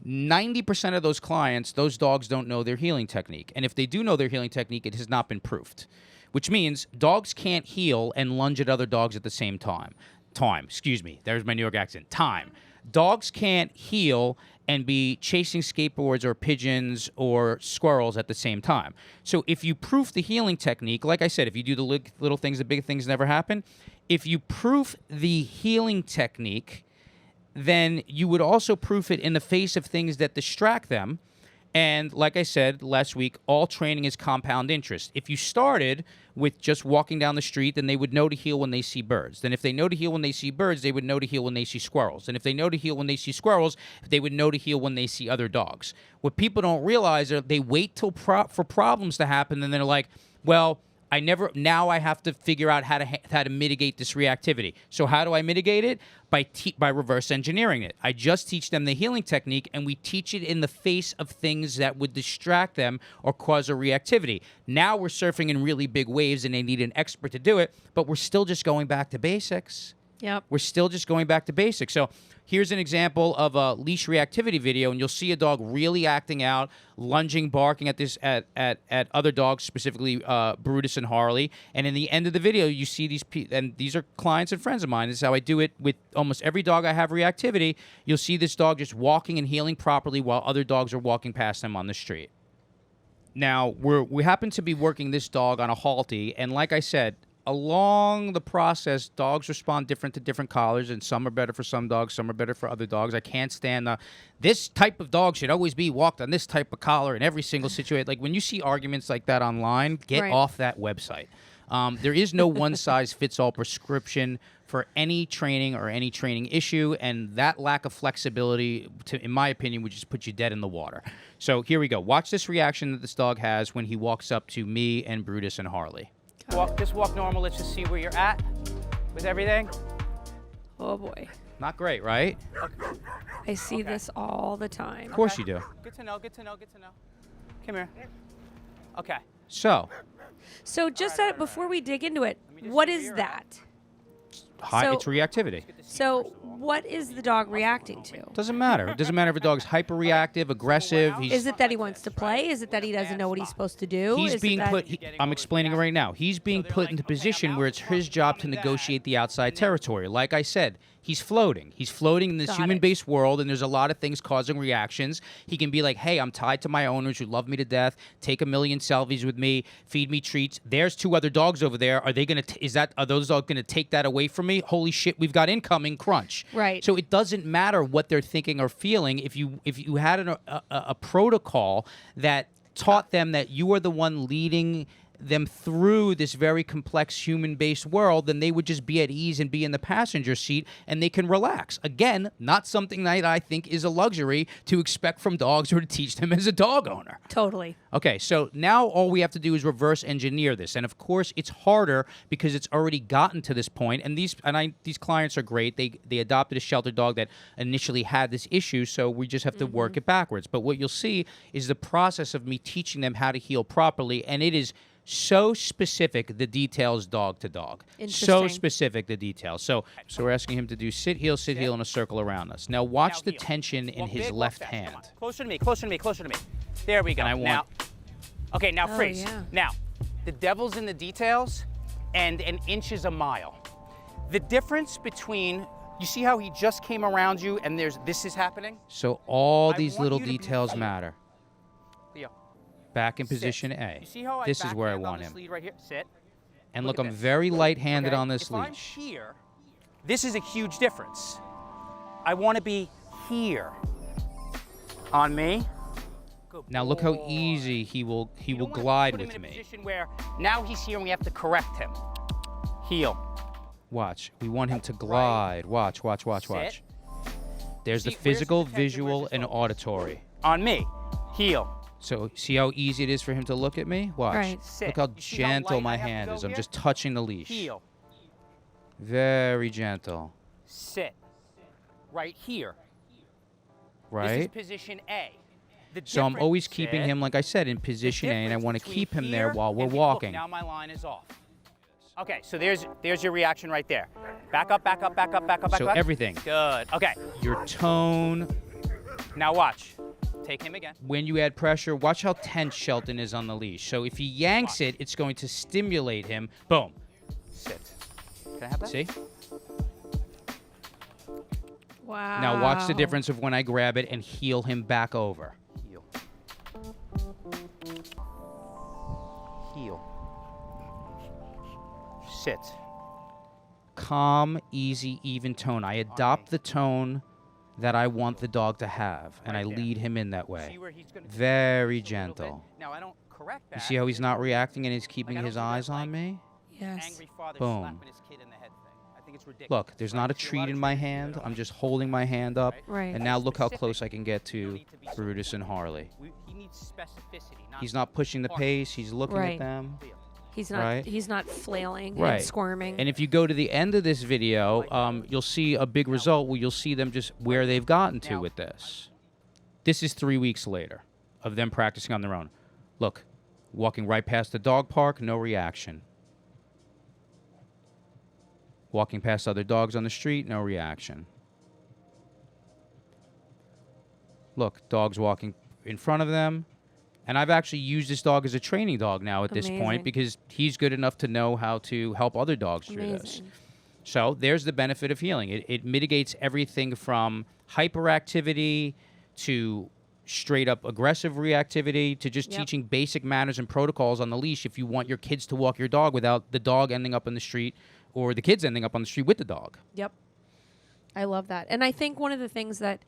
Speaker 1: 90% of those clients, those dogs don't know their healing technique. And if they do know their healing technique, it has not been proofed, which means dogs can't heal and lunge at other dogs at the same time. Excuse me. There's my New York accent. Dogs can't heal and be chasing skateboards or pigeons or squirrels at the same time. So if you proof the healing technique, like I said, if you do the little things, the big things never happen. If you proof the healing technique, then you would also proof it in the face of things that distract them. And like I said last week, all training is compound interest. If you started with just walking down the street, then they would know to heal when they see birds. Then if they know to heal when they see birds, they would know to heal when they see squirrels. And if they know to heal when they see squirrels, they would know to heal when they see other dogs. What people don't realize is they wait till for problems to happen, and they're like, well, now I have to figure out how to mitigate this reactivity. So how do I mitigate it? By reverse engineering it. I just teach them the healing technique, and we teach it in the face of things that would distract them or cause a reactivity. Now we're surfing in really big waves, and they need an expert to do it, but we're still just going back to basics.
Speaker 2: Yep.
Speaker 1: We're still just going back to basics. So here's an example of a leash reactivity video, and you'll see a dog really acting out, lunging, barking at other dogs, specifically Brutus and Harley. And in the end of the video, you see these, and these are clients and friends of mine. This is how I do it with almost every dog I have reactivity. You'll see this dog just walking and healing properly while other dogs are walking past them on the street. Now, we happen to be working this dog on a Halti, and like I said, along the process, dogs respond different to different collars, and some are better for some dogs, some are better for other dogs. I can't stand this type of dog should always be walked on this type of collar in every single situation. Like when you see arguments like that online, get off that website. There is no one-size-fits-all prescription for any training or any training issue, and that lack of flexibility, in my opinion, would just put you dead in the water. So here we go. Watch this reaction that this dog has when he walks up to me and Brutus and Harley.
Speaker 4: Just walk normal. Let's just see where you're at with everything.
Speaker 2: Oh boy.
Speaker 1: Not great, right?
Speaker 4: Okay.
Speaker 2: I see this all the time.
Speaker 1: Of course you do.
Speaker 4: Good to know, good to know, good to know. Come here. Okay.
Speaker 1: So
Speaker 2: just before we dig into it, what is that?
Speaker 1: it's reactivity.
Speaker 2: So what is the dog reacting to?
Speaker 1: Doesn't matter. It doesn't matter if a dog's hyperreactive, aggressive.
Speaker 2: Is it that he wants to play? Is it that he doesn't know what he's supposed to do?
Speaker 1: He's being put. I'm explaining it right now. He's being put into a position where it's his job to negotiate the outside territory. Like I said, he's floating. He's floating in this human-based world, and there's a lot of things causing reactions. He can be like, hey, I'm tied to my owners who love me to death, take a million selfies with me, feed me treats. There's two other dogs over there. Are those dogs going to take that away from me? Holy shit, we've got incoming crunch.
Speaker 2: Right.
Speaker 1: So it doesn't matter what they're thinking or feeling. If you had a protocol that taught them that you are the one leading them through this very complex human-based world, then they would just be at ease and be in the passenger seat, and they can relax. Again, not something that I think is a luxury to expect from dogs or to teach them as a dog owner.
Speaker 2: Totally.
Speaker 1: Okay, so now all we have to do is reverse engineer this, and of course it's harder because it's already gotten to this point. And these clients are great. They adopted a shelter dog that initially had this issue, so we just have to work it backwards. But what you'll see is the process of me teaching them how to heal properly, and it is so specific, the details dog to dog. So specific, the details. So we're asking him to do sit, heel, in a circle around us. Now watch the tension in his left hand.
Speaker 4: Closer to me, closer to me, closer to me. There we go.
Speaker 1: And
Speaker 4: now freeze.
Speaker 2: Yeah.
Speaker 4: Now, the devil's in the details, and an inch is a mile. The difference between, you see how he just came around you and this is happening?
Speaker 1: So all these
Speaker 4: want
Speaker 1: little
Speaker 4: you to be
Speaker 1: details
Speaker 4: here.
Speaker 1: matter.
Speaker 4: Leo.
Speaker 1: Back in position A.
Speaker 4: You see how
Speaker 1: This is where I want
Speaker 4: on
Speaker 1: him.
Speaker 4: this lead right here? Sit.
Speaker 1: And look,
Speaker 4: at
Speaker 1: I'm
Speaker 4: this.
Speaker 1: very light-handed
Speaker 4: Okay?
Speaker 1: on this
Speaker 4: if I'm
Speaker 1: leash.
Speaker 4: here, this is a huge difference. I want to be here. On me. Good
Speaker 1: Now look how
Speaker 4: boy.
Speaker 1: easy he will
Speaker 4: You don't want to
Speaker 1: glide
Speaker 4: put him
Speaker 1: with
Speaker 4: in a
Speaker 1: me.
Speaker 4: position where now he's here and we have to correct him. Heel.
Speaker 1: Watch. We want him to glide. Watch.
Speaker 4: Sit.
Speaker 1: There's the
Speaker 4: See, where's
Speaker 1: physical,
Speaker 4: the tension?
Speaker 1: visual,
Speaker 4: Where's the
Speaker 1: and
Speaker 4: focus?
Speaker 1: auditory.
Speaker 4: On me. Heel.
Speaker 1: So see how easy it is for him to look at me? Watch.
Speaker 2: Right.
Speaker 4: Sit.
Speaker 1: Look how
Speaker 4: You see how
Speaker 1: gentle
Speaker 4: light
Speaker 1: my
Speaker 4: I have to
Speaker 1: hand
Speaker 4: go
Speaker 1: is. I'm
Speaker 4: here?
Speaker 1: just touching the leash.
Speaker 4: Heel.
Speaker 1: Very gentle.
Speaker 4: Sit. Right here. This is
Speaker 1: Right?
Speaker 4: position A.
Speaker 1: So I'm always
Speaker 4: difference-
Speaker 1: keeping
Speaker 4: sit.
Speaker 1: him, like I said, in
Speaker 4: The
Speaker 1: position A, and I
Speaker 4: difference
Speaker 1: want to
Speaker 4: between
Speaker 1: keep him there
Speaker 4: here
Speaker 1: while we're
Speaker 4: and here-
Speaker 1: walking.
Speaker 4: Look, now my line is off. Okay, so there's your reaction right there. Back up, back up, back up, back up, back
Speaker 1: So
Speaker 4: up.
Speaker 1: everything.
Speaker 4: Good. Okay.
Speaker 1: Your tone.
Speaker 4: Now watch. Take him again.
Speaker 1: When you add pressure, watch how tense Shelton is on the leash. So if he yanks it, it's going to stimulate him. Boom.
Speaker 4: Sit. Can I have that?
Speaker 1: See?
Speaker 2: Wow.
Speaker 1: Now watch the difference of when I grab it and heel him back over.
Speaker 4: Heel. Heel. Sit.
Speaker 1: Calm, easy, even tone. I adopt the tone that I want the dog to have, and I
Speaker 4: Right there.
Speaker 1: lead him in that
Speaker 4: See
Speaker 1: way.
Speaker 4: where he's gonna
Speaker 1: Very
Speaker 4: just a little bit.
Speaker 1: gentle.
Speaker 4: Now I don't correct that.
Speaker 1: You see how he's not reacting and he's keeping
Speaker 4: I don't
Speaker 1: his
Speaker 4: do that,
Speaker 1: eyes
Speaker 4: like,
Speaker 1: on me?
Speaker 2: Yes.
Speaker 4: Angry father
Speaker 1: Boom.
Speaker 4: slapping his kid in the head thing. I think it's ridiculous.
Speaker 1: Look, there's not a
Speaker 4: I see lot
Speaker 1: treat
Speaker 4: of
Speaker 1: in my
Speaker 4: trainers do
Speaker 1: hand.
Speaker 4: that.
Speaker 1: I'm just holding my hand up.
Speaker 2: Right.
Speaker 1: And now look how
Speaker 4: Specific.
Speaker 1: close I can get
Speaker 4: You don't
Speaker 1: to
Speaker 4: need to be so
Speaker 1: Brutus and Harley.
Speaker 4: He needs specificity.
Speaker 1: He's not pushing the pace. He's looking
Speaker 2: Right.
Speaker 1: at them.
Speaker 2: He's not.
Speaker 1: Right.
Speaker 2: He's not flailing
Speaker 1: Right.
Speaker 2: and squirming.
Speaker 1: And if you go to the end of this video, you'll see a big result where you'll see them just where they've gotten to with this. This is 3 weeks later of them practicing on their own. Look, walking right past the dog park, no reaction. Walking past other dogs on the street, no reaction. Look, dogs walking in front of them. And I've actually used this dog as a training dog now at this
Speaker 2: Amazing.
Speaker 1: point because he's good enough to know how to help other dogs through this.
Speaker 2: Amazing.
Speaker 1: So there's the benefit of healing. It mitigates everything from hyperactivity to straight up aggressive reactivity to just
Speaker 2: Yep.
Speaker 1: teaching basic manners and protocols on the leash if you want your kids to walk your dog without the dog ending up on the street or the kids ending up on the street with the dog.
Speaker 2: Yep. I love that. And I think one of the things that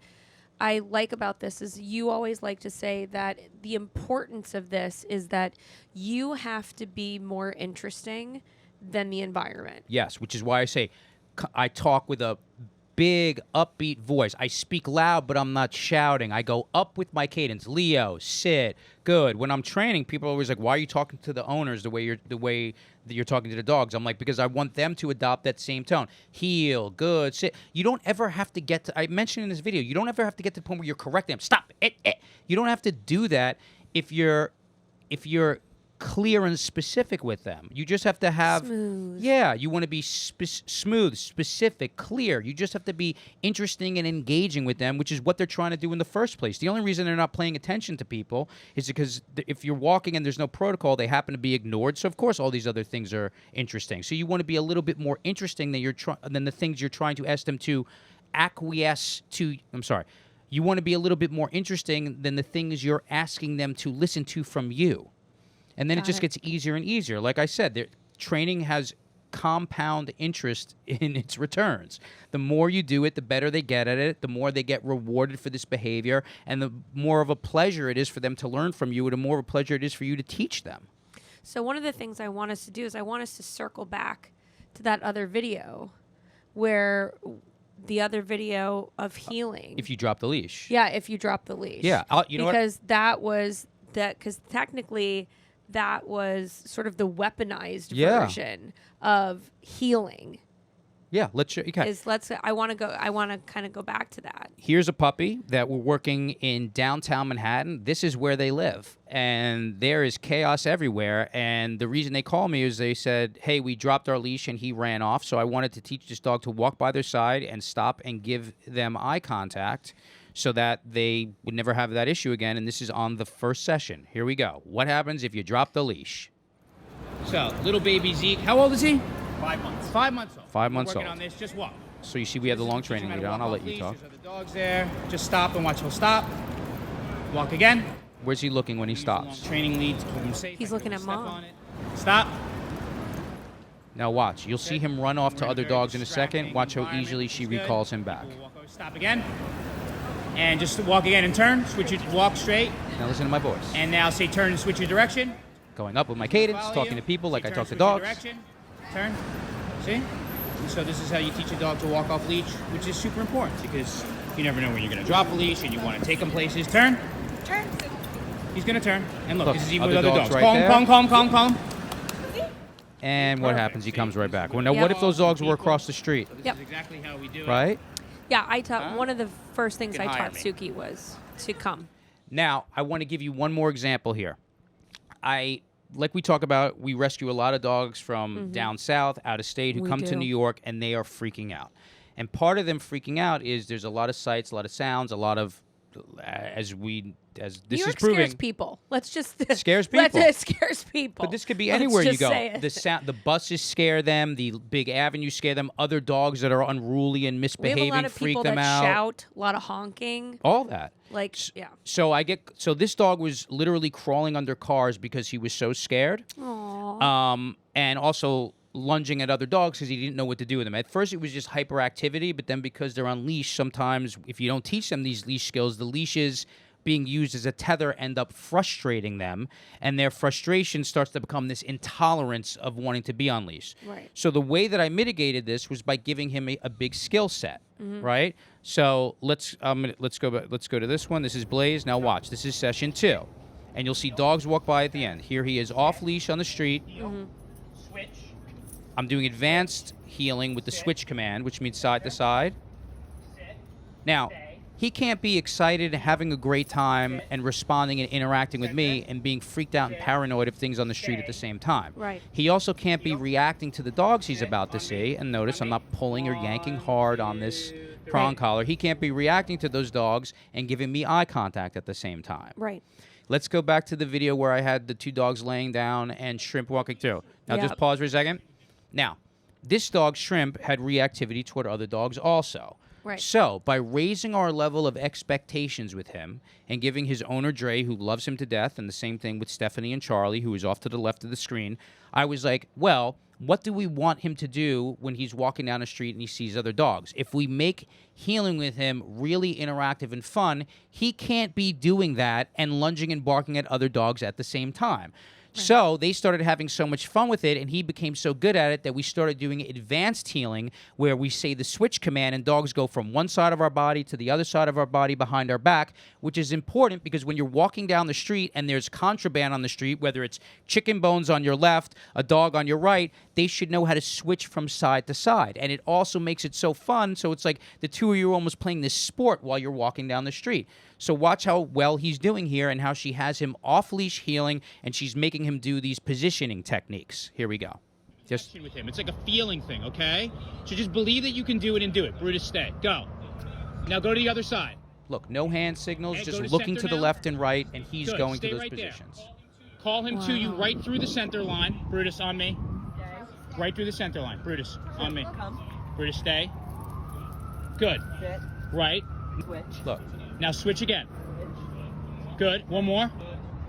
Speaker 2: I like about this is you always like to say that the importance of this is that you have to be more interesting than the environment.
Speaker 1: Yes, which is why I say I talk with a big, upbeat voice. I speak loud, but I'm not shouting. I go up with my cadence. Leo, sit, good. When I'm training, people are always like, "Why are you talking to the owners the way that you're talking to the dogs?" I'm like, because I want them to adopt that same tone. Heel, good, sit. You don't ever have to get to. I mentioned in this video, you don't ever have to get to the point where you're correcting them. Stop it. You don't have to do that if you're clear and specific with them. You just have to have
Speaker 2: Smooth.
Speaker 1: Yeah, you want to be smooth, specific, clear. You just have to be interesting and engaging with them, which is what they're trying to do in the first place. The only reason they're not paying attention to people is because if you're walking and there's no protocol, they happen to be ignored. So of course all these other things are interesting. So you want to be a little bit more interesting than the things you're trying to ask them to acquiesce to. You want to be a little bit more interesting than the things you're asking them to listen to from you. And then it
Speaker 2: Got
Speaker 1: just
Speaker 2: it.
Speaker 1: gets easier and easier. Like I said, training has compound interest in its returns. The more you do it, the better they get at it, the more they get rewarded for this behavior, and the more of a pleasure it is for them to learn from you, and the more of a pleasure it is for you to teach them.
Speaker 2: So one of the things I want us to do is I want us to circle back to that other video where the other video of healing.
Speaker 1: If you drop the leash.
Speaker 2: Yeah, if you drop the leash.
Speaker 1: Yeah, you know what?
Speaker 2: Because because technically that was sort of the weaponized version of healing.
Speaker 1: Yeah, let's show you. Okay.
Speaker 2: I want to kind of go back to that.
Speaker 1: Here's a puppy that we're working in downtown Manhattan. This is where they live, and there is chaos everywhere. And the reason they called me is they said, "Hey, we dropped our leash and he ran off." So I wanted to teach this dog to walk by their side and stop and give them eye contact, so that they would never have that issue again. And this is on the first session. Here we go. What happens if you drop the leash? So little baby Zeke, how old is he?
Speaker 4: 5 months.
Speaker 1: 5 months old. 5 months
Speaker 4: Working
Speaker 1: old.
Speaker 4: on this. Just walk.
Speaker 1: So you see, we have the long training lead on. I'll let you talk.
Speaker 4: There's other dogs there. Just stop and watch. He'll stop. Walk again.
Speaker 1: Where's he looking when he
Speaker 4: Use the long
Speaker 1: stops?
Speaker 4: training lead to keep him safe.
Speaker 2: He's
Speaker 4: I
Speaker 2: looking
Speaker 4: can
Speaker 2: at
Speaker 4: step
Speaker 2: mom.
Speaker 4: on it. Stop.
Speaker 1: Now watch. You'll see him run off to
Speaker 4: We're in
Speaker 1: other
Speaker 4: very
Speaker 1: dogs in a second.
Speaker 4: distracting
Speaker 1: Watch how
Speaker 4: environment,
Speaker 1: easily she
Speaker 4: which is good.
Speaker 1: recalls him back.
Speaker 4: We'll walk over. Stop again. And just walk again and turn. Switch your walk straight.
Speaker 1: Now listen to my voice.
Speaker 4: And now say turn and switch your direction.
Speaker 1: Going up with my cadence,
Speaker 4: Follow
Speaker 1: talking
Speaker 4: you.
Speaker 1: to people like
Speaker 4: Say
Speaker 1: I
Speaker 4: turn,
Speaker 1: talk to
Speaker 4: switch your
Speaker 1: dogs.
Speaker 4: Direction. Turn. See? And so this is how you teach a dog to walk off leash, which is super important because you never know when you're going to drop a leash and you want to take them places. Turn.
Speaker 3: Turn.
Speaker 4: He's going to turn. And look,
Speaker 1: Look,
Speaker 4: this is even
Speaker 1: other
Speaker 4: with other
Speaker 1: dogs
Speaker 4: dogs.
Speaker 1: right
Speaker 4: Calm,
Speaker 1: there.
Speaker 4: calm, calm, calm, calm.
Speaker 1: And what
Speaker 4: Perfect.
Speaker 1: happens? He
Speaker 4: See?
Speaker 1: comes right back. Well, now
Speaker 2: Yep.
Speaker 1: what if those dogs were across the street,
Speaker 4: So this
Speaker 2: Yep.
Speaker 4: is exactly how we do it.
Speaker 1: right?
Speaker 2: Yeah, I taught
Speaker 4: Huh?
Speaker 2: one of the first things
Speaker 4: You can
Speaker 2: I
Speaker 4: hire
Speaker 2: taught
Speaker 4: me.
Speaker 2: Suki was to come.
Speaker 1: Now, I want to give you one more example here. Like we talk about, we rescue a lot of dogs from down south, out of state, who
Speaker 2: We
Speaker 1: come to
Speaker 2: do.
Speaker 1: New York, and they are freaking out. And part of them freaking out is there's a lot of sights, a lot of sounds, a lot of, as
Speaker 2: New
Speaker 1: this
Speaker 2: York
Speaker 1: is proving,
Speaker 2: scares people. Let's just
Speaker 1: Scares people.
Speaker 2: It scares people.
Speaker 1: But this could be
Speaker 2: Let's
Speaker 1: anywhere you
Speaker 2: just
Speaker 1: go.
Speaker 2: say it.
Speaker 1: The buses scare them. The big avenues scare them. Other dogs that are unruly and
Speaker 2: We have
Speaker 1: misbehaving
Speaker 2: a lot of
Speaker 1: freak
Speaker 2: people
Speaker 1: them
Speaker 2: that
Speaker 1: out.
Speaker 2: shout, a lot of honking.
Speaker 1: All that.
Speaker 2: Like, yeah.
Speaker 1: So this dog was literally crawling under cars because he was so scared.
Speaker 2: Aww.
Speaker 1: And also lunging at other dogs because he didn't know what to do with them. At first, it was just hyperactivity, but then because they're on leash, sometimes if you don't teach them these leash skills, the leashes being used as a tether end up frustrating them, and their frustration starts to become this intolerance of wanting to be on leash.
Speaker 2: Right.
Speaker 1: So the way that I mitigated this was by giving him a big skill set, right? So let's go to this one. This is Blaze. Now watch. This is session 2, and you'll see dogs walk by at the end. Here he is off leash on the street.
Speaker 4: Switch.
Speaker 1: I'm doing advanced healing with the switch command, which means side to side.
Speaker 4: Sit.
Speaker 1: Now,
Speaker 4: Stay.
Speaker 1: he can't be excited, having a great time, and responding and interacting with me and being freaked out and paranoid of things on the street at the same time.
Speaker 2: Right.
Speaker 1: He also can't be reacting to the dogs he's about to see. And notice I'm not pulling or yanking hard on this prong
Speaker 2: Right.
Speaker 1: collar. He can't be reacting to those dogs and giving me eye contact at the same time.
Speaker 2: Right.
Speaker 1: Let's go back to the video where I had the 2 dogs laying down and Shrimp walking through. Now, just
Speaker 2: Yep.
Speaker 1: pause for a second. Now, this dog, Shrimp, had reactivity toward other dogs also.
Speaker 2: Right.
Speaker 1: So, by raising our level of expectations with him and giving his owner, Dre, who loves him to death, and the same thing with Stephanie and Charlie, who is off to the left of the screen, I was like, well, what do we want him to do when he's walking down the street and he sees other dogs? If we make healing with him really interactive and fun, he can't be doing that and lunging and barking at other dogs at the same time. So they started having so much fun with it, and he became so good at it that we started doing advanced healing, where we say the switch command, and dogs go from one side of our body to the other side of our body behind our back, which is important because when you're walking down the street and there's contraband on the street, whether it's chicken bones on your left, a dog on your right, they should know how to switch from side to side. And it also makes it so fun, so it's like the two of you are almost playing this sport while you're walking down the street. So watch how well he's doing here and how she has him off-leash healing, and she's making him do these positioning techniques. Here we go. Just
Speaker 5: With him. It's like a feeling thing, okay? So just believe that you can do it and do it. Brutus, stay. Go. Now go to the other side.
Speaker 1: look, no hand signals,
Speaker 5: Hey,
Speaker 1: just
Speaker 5: go to
Speaker 1: looking to
Speaker 5: center
Speaker 1: the
Speaker 5: now.
Speaker 1: left and right, and he's
Speaker 5: Good.
Speaker 1: going
Speaker 5: Stay
Speaker 1: to those
Speaker 5: right there.
Speaker 1: positions.
Speaker 5: Call him to you
Speaker 2: Wow.
Speaker 5: right through the center line. Brutus, on me. Right through the center line. Brutus, on me. Brutus, stay. Good. Right.
Speaker 1: Look,
Speaker 5: Now switch again. Good. One more.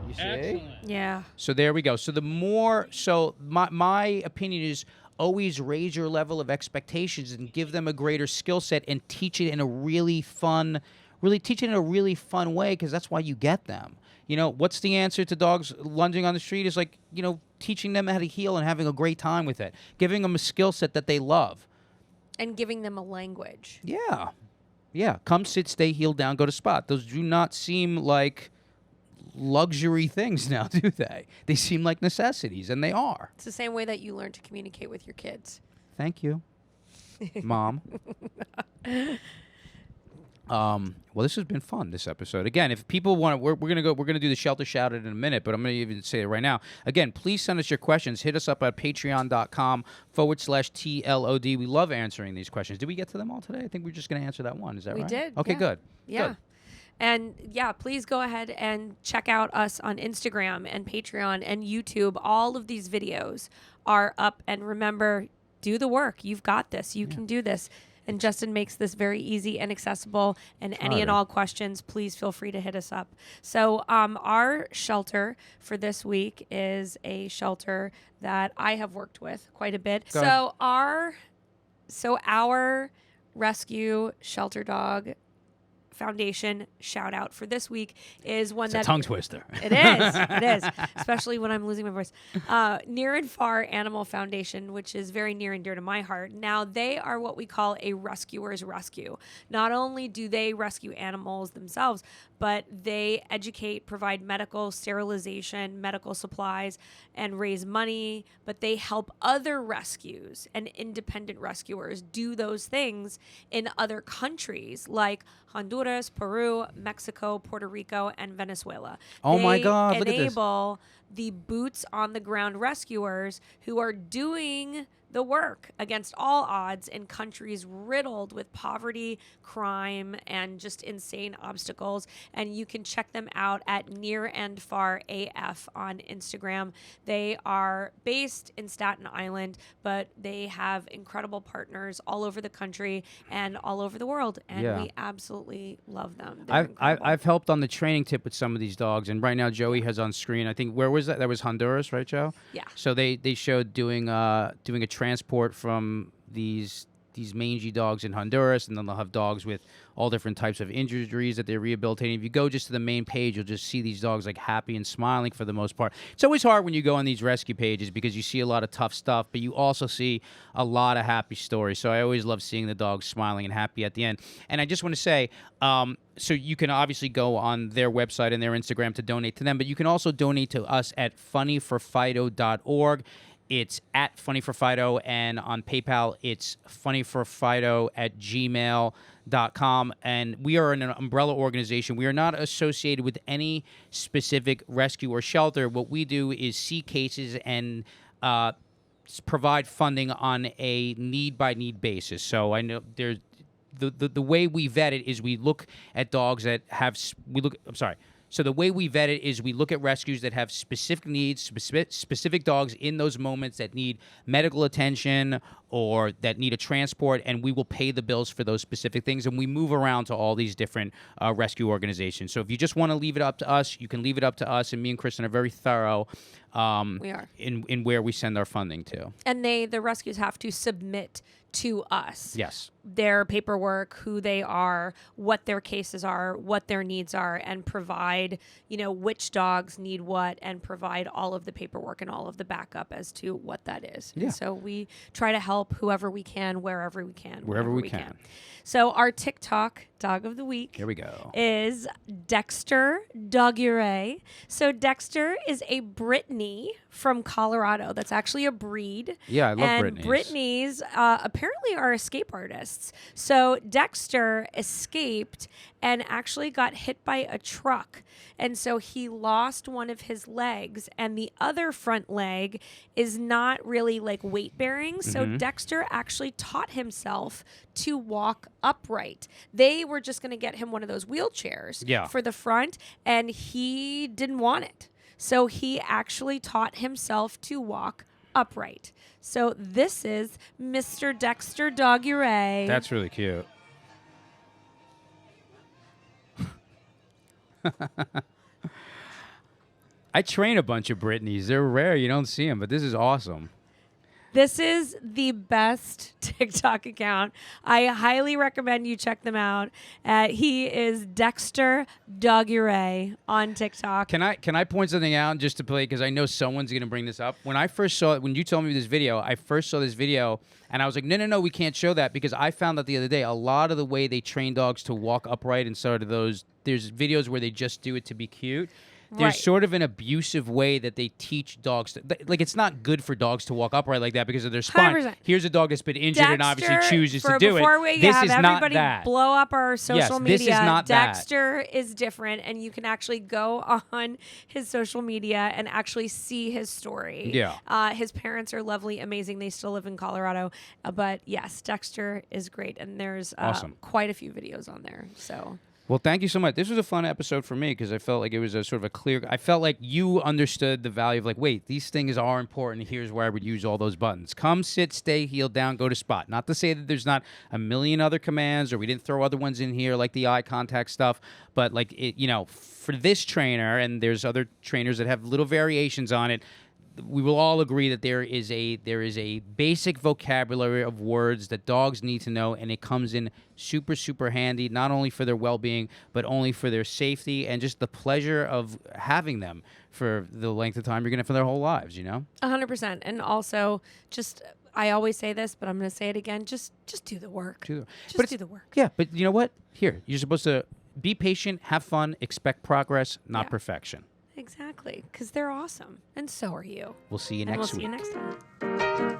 Speaker 1: you see?
Speaker 5: Excellent.
Speaker 2: Yeah.
Speaker 1: So there we go. So the more, so my opinion is always raise your level of expectations and give them a greater skill set and teach it in a really fun way, because that's why you get them. You know, what's the answer to dogs lunging on the street is like, you know, teaching them how to heal and having a great time with it, giving them a skill set that they love.
Speaker 2: And giving them a language.
Speaker 1: Yeah. Yeah. Come sit, stay, heal, down, go to spot. Those do not seem like luxury things now, do they? They seem like necessities, and they are.
Speaker 2: It's the same way that you learn to communicate with your kids.
Speaker 1: Thank you, Mom. Well, this has been fun, this episode. Again, if people want to, we're gonna do the shelter shout out in a minute, but I'm gonna even say it right now. Again, please send us your questions. Hit us up at patreon.com/TLOD. We love answering these questions. Did we get to them all today? I think we're just gonna answer that one. Is that
Speaker 2: We
Speaker 1: right?
Speaker 2: did,
Speaker 1: Okay,
Speaker 2: yeah.
Speaker 1: good.
Speaker 2: Yeah.
Speaker 1: Good.
Speaker 2: And yeah, please go ahead and check out us on Instagram and Patreon and YouTube. All of these videos are up. And remember, do the work. You've got this. You can do this. And Justin makes this very easy and accessible. And any and
Speaker 1: to.
Speaker 2: all questions, please feel free to hit us up. So our shelter for this week is a shelter that I have worked with quite a bit.
Speaker 1: Go ahead.
Speaker 2: So our rescue shelter dog foundation shout out for this week is one
Speaker 1: It's a
Speaker 2: that
Speaker 1: tongue twister.
Speaker 2: it is. It is. Especially when I'm losing my voice. Near and Far Animal Foundation, which is very near and dear to my heart. Now, they are what we call a rescuer's rescue. Not only do they rescue animals themselves, but they educate, provide medical sterilization, medical supplies, and raise money. But they help other rescues and independent rescuers do those things in other countries like Honduras, Honduras, Peru, Mexico, Puerto Rico, and Venezuela.
Speaker 1: Oh my God, look at this.
Speaker 2: Enable the boots on the ground rescuers who are doing the work against all odds in countries riddled with poverty, crime, and just insane obstacles. And you can check them out at Near and Far AF on Instagram. They are based in Staten Island, but they have incredible partners all over the country and all over the world. And
Speaker 1: Yeah.
Speaker 2: we absolutely love them. They're incredible.
Speaker 1: I've helped on the training tip with some of these dogs, and right now Joey has on screen. I think where was that? That was Honduras, right, Joe?
Speaker 2: Yeah.
Speaker 1: So they showed doing a transport from these mangy dogs in Honduras, and then they'll have dogs with all different types of injuries that they're rehabilitating. If you go just to the main page, you'll just see these dogs like happy and smiling for the most part. It's always hard when you go on these rescue pages because you see a lot of tough stuff, but you also see a lot of happy stories. So I always love seeing the dogs smiling and happy at the end. And I just want to say, so you can obviously go on their website and their Instagram to donate to them, but you can also donate to us at funnyforfido.org. It's at funnyforfido, and on PayPal, it's funnyforfido@gmail.com. And we are an umbrella organization. We are not associated with any specific rescue or shelter. What we do is see cases and provide funding on a need-by-need basis. So I know there's the way we vet it is we look at dogs that have So the way we vet it is we look at rescues that have specific needs, specific dogs in those moments that need medical attention or that need a transport, and we will pay the bills for those specific things, and we move around to all these different rescue organizations. So if you just want to leave it up to us, you can leave it up to us, and me and Kristen are very thorough
Speaker 2: We are.
Speaker 1: in where we send our funding to.
Speaker 2: And the rescues have to submit to us.
Speaker 1: Yes.
Speaker 2: Their paperwork, who they are, what their cases are, what their needs are, and provide, which dogs need what, and provide all of the paperwork and all of the backup as to what that is.
Speaker 1: Yeah.
Speaker 2: And so we try to help whoever we can, wherever we can.
Speaker 1: Wherever
Speaker 2: whenever
Speaker 1: we can.
Speaker 2: So our TikTok dog of the week
Speaker 1: Here we go.
Speaker 2: is Dexter Dogure. So Dexter is a Brittany from Colorado. That's actually a breed.
Speaker 1: Yeah, I love
Speaker 2: and
Speaker 1: Brittany's.
Speaker 2: Brittany's apparently are escape artists. So Dexter escaped and actually got hit by a truck. And so he lost one of his legs, and the other front leg is not really like weight bearing. So Dexter actually taught himself to walk upright. They were just going to get him one of those wheelchairs for the front, and he didn't want it. So he actually taught himself to walk upright. So this is Mr. Dexter Dogure.
Speaker 1: That's really cute. I train a bunch of Brittany's. They're rare. You don't see them, but this is awesome.
Speaker 2: This is the best TikTok account. I highly recommend you check them out. He is Dexter Dogure on TikTok.
Speaker 1: Can I point something out just to play, because I know someone's going to bring this up. When you told me this video, I first saw this video and I was like, no, we can't show that, because I found out the other day a lot of the way they train dogs to walk upright and sort of there's videos where they just do it to be cute. There's sort of an abusive way that they teach dogs to, like, it's not good for dogs to walk upright like that because of their spine.
Speaker 2: 100%.
Speaker 1: Here's a dog that's been injured and obviously chooses to do
Speaker 2: before
Speaker 1: it.
Speaker 2: We
Speaker 1: This
Speaker 2: have
Speaker 1: is
Speaker 2: everybody
Speaker 1: not that.
Speaker 2: blow up our social media.
Speaker 1: This is not
Speaker 2: Dexter is different, and you can actually go on his social media and actually see his story.
Speaker 1: Yeah.
Speaker 2: His parents are lovely, amazing. They still live in Colorado. But yes, Dexter is great, and there's
Speaker 1: Awesome.
Speaker 2: quite a few videos on there. So.
Speaker 1: Well, thank you so much. This was a fun episode for me because I felt like it was a sort of a clear. I felt like you understood the value of, like, wait, these things are important. Here's where I would use all those buttons. Come, sit, stay, heel down, go to spot. Not to say that there's not a million other commands or we didn't throw other ones in here like the eye contact stuff, but like it, for this trainer, and there's other trainers that have little variations on it. We will all agree that there is a basic vocabulary of words that dogs need to know, and it comes in super, super handy, not only for their well-being, but only for their safety and just the pleasure of having them for the length of time you're going to have for their whole lives,
Speaker 2: 100%. And also, I always say this, but I'm going to say it again, just do the work. Do the work.
Speaker 1: Yeah, but you know what? Here, you're supposed to be patient, have fun, expect progress, not perfection.
Speaker 2: Exactly, because they're awesome, and so are you.
Speaker 1: We'll see you
Speaker 2: And
Speaker 1: next
Speaker 2: we'll
Speaker 1: week.
Speaker 2: see you next time.